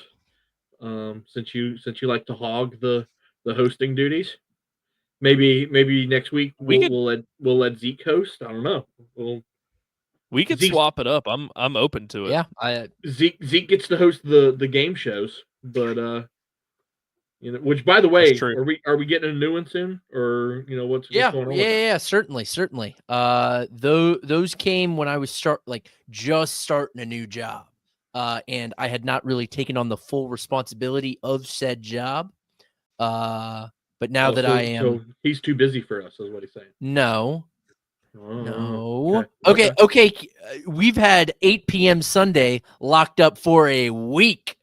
Since you like to hog the hosting duties, maybe next week we'll let Zeke host. I don't know. We could swap it up. I'm open to it. Yeah, Zeke gets to host the game shows, but You know, which by the That's way, true. are we getting a new one soon, or what's Yeah, going on with that? yeah, certainly. Those came when I was just starting a new job, and I had not really taken on the full responsibility of said job. But now that I am, so he's too busy for us, is what he's saying. no, Oh, okay. We've had 8 p.m. Sunday locked up for a week.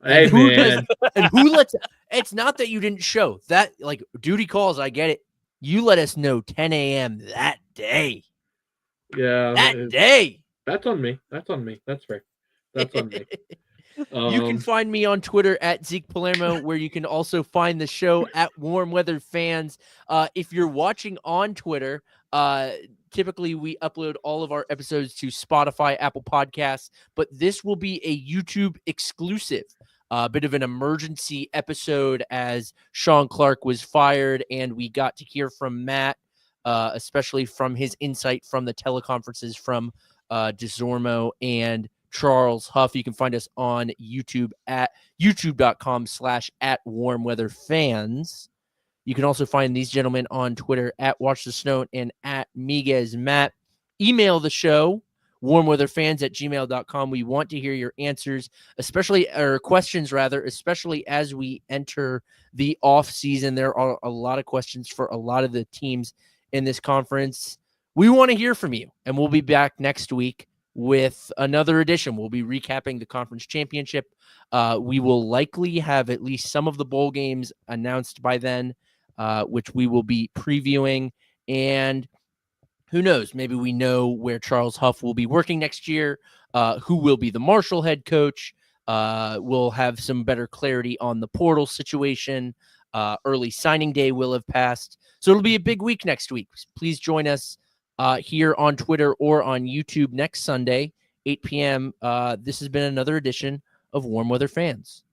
Hey, man. And who lets? It's not that you didn't show that, like, duty calls. I get it. You let us know 10 a.m. that day. Yeah, That day. That's on me. That's fair. That's on me. You can find me on Twitter at Zeke Palermo, where you can also find the show at Warm Weather Fans. If you're watching on Twitter, typically we upload all of our episodes to Spotify, Apple Podcasts, but this will be a YouTube exclusive. A bit of an emergency episode as Sean Clark was fired, and we got to hear from Matt, especially from his insight from the teleconferences from DeZormo and Charles Huff. You can find us on YouTube at youtube.com/@warmweatherfans. You can also find these gentlemen on Twitter at Watch the Snow and at Miguez Matt. Email the show, warmweatherfans@gmail.com. We want to hear your answers, questions especially as we enter the off season. There are a lot of questions for a lot of the teams in this conference. We want to hear from you, and we'll be back next week with another edition. We'll be recapping the conference championship. We will likely have at least some of the bowl games announced by then, which we will be previewing. And who knows? Maybe we know where Charles Huff will be working next year, who will be the Marshall head coach. We'll have some better clarity on the portal situation. Early signing day will have passed. So it'll be a big week next week. Please join us here on Twitter or on YouTube next Sunday, 8 p.m. This has been another edition of Warm Weather Fans.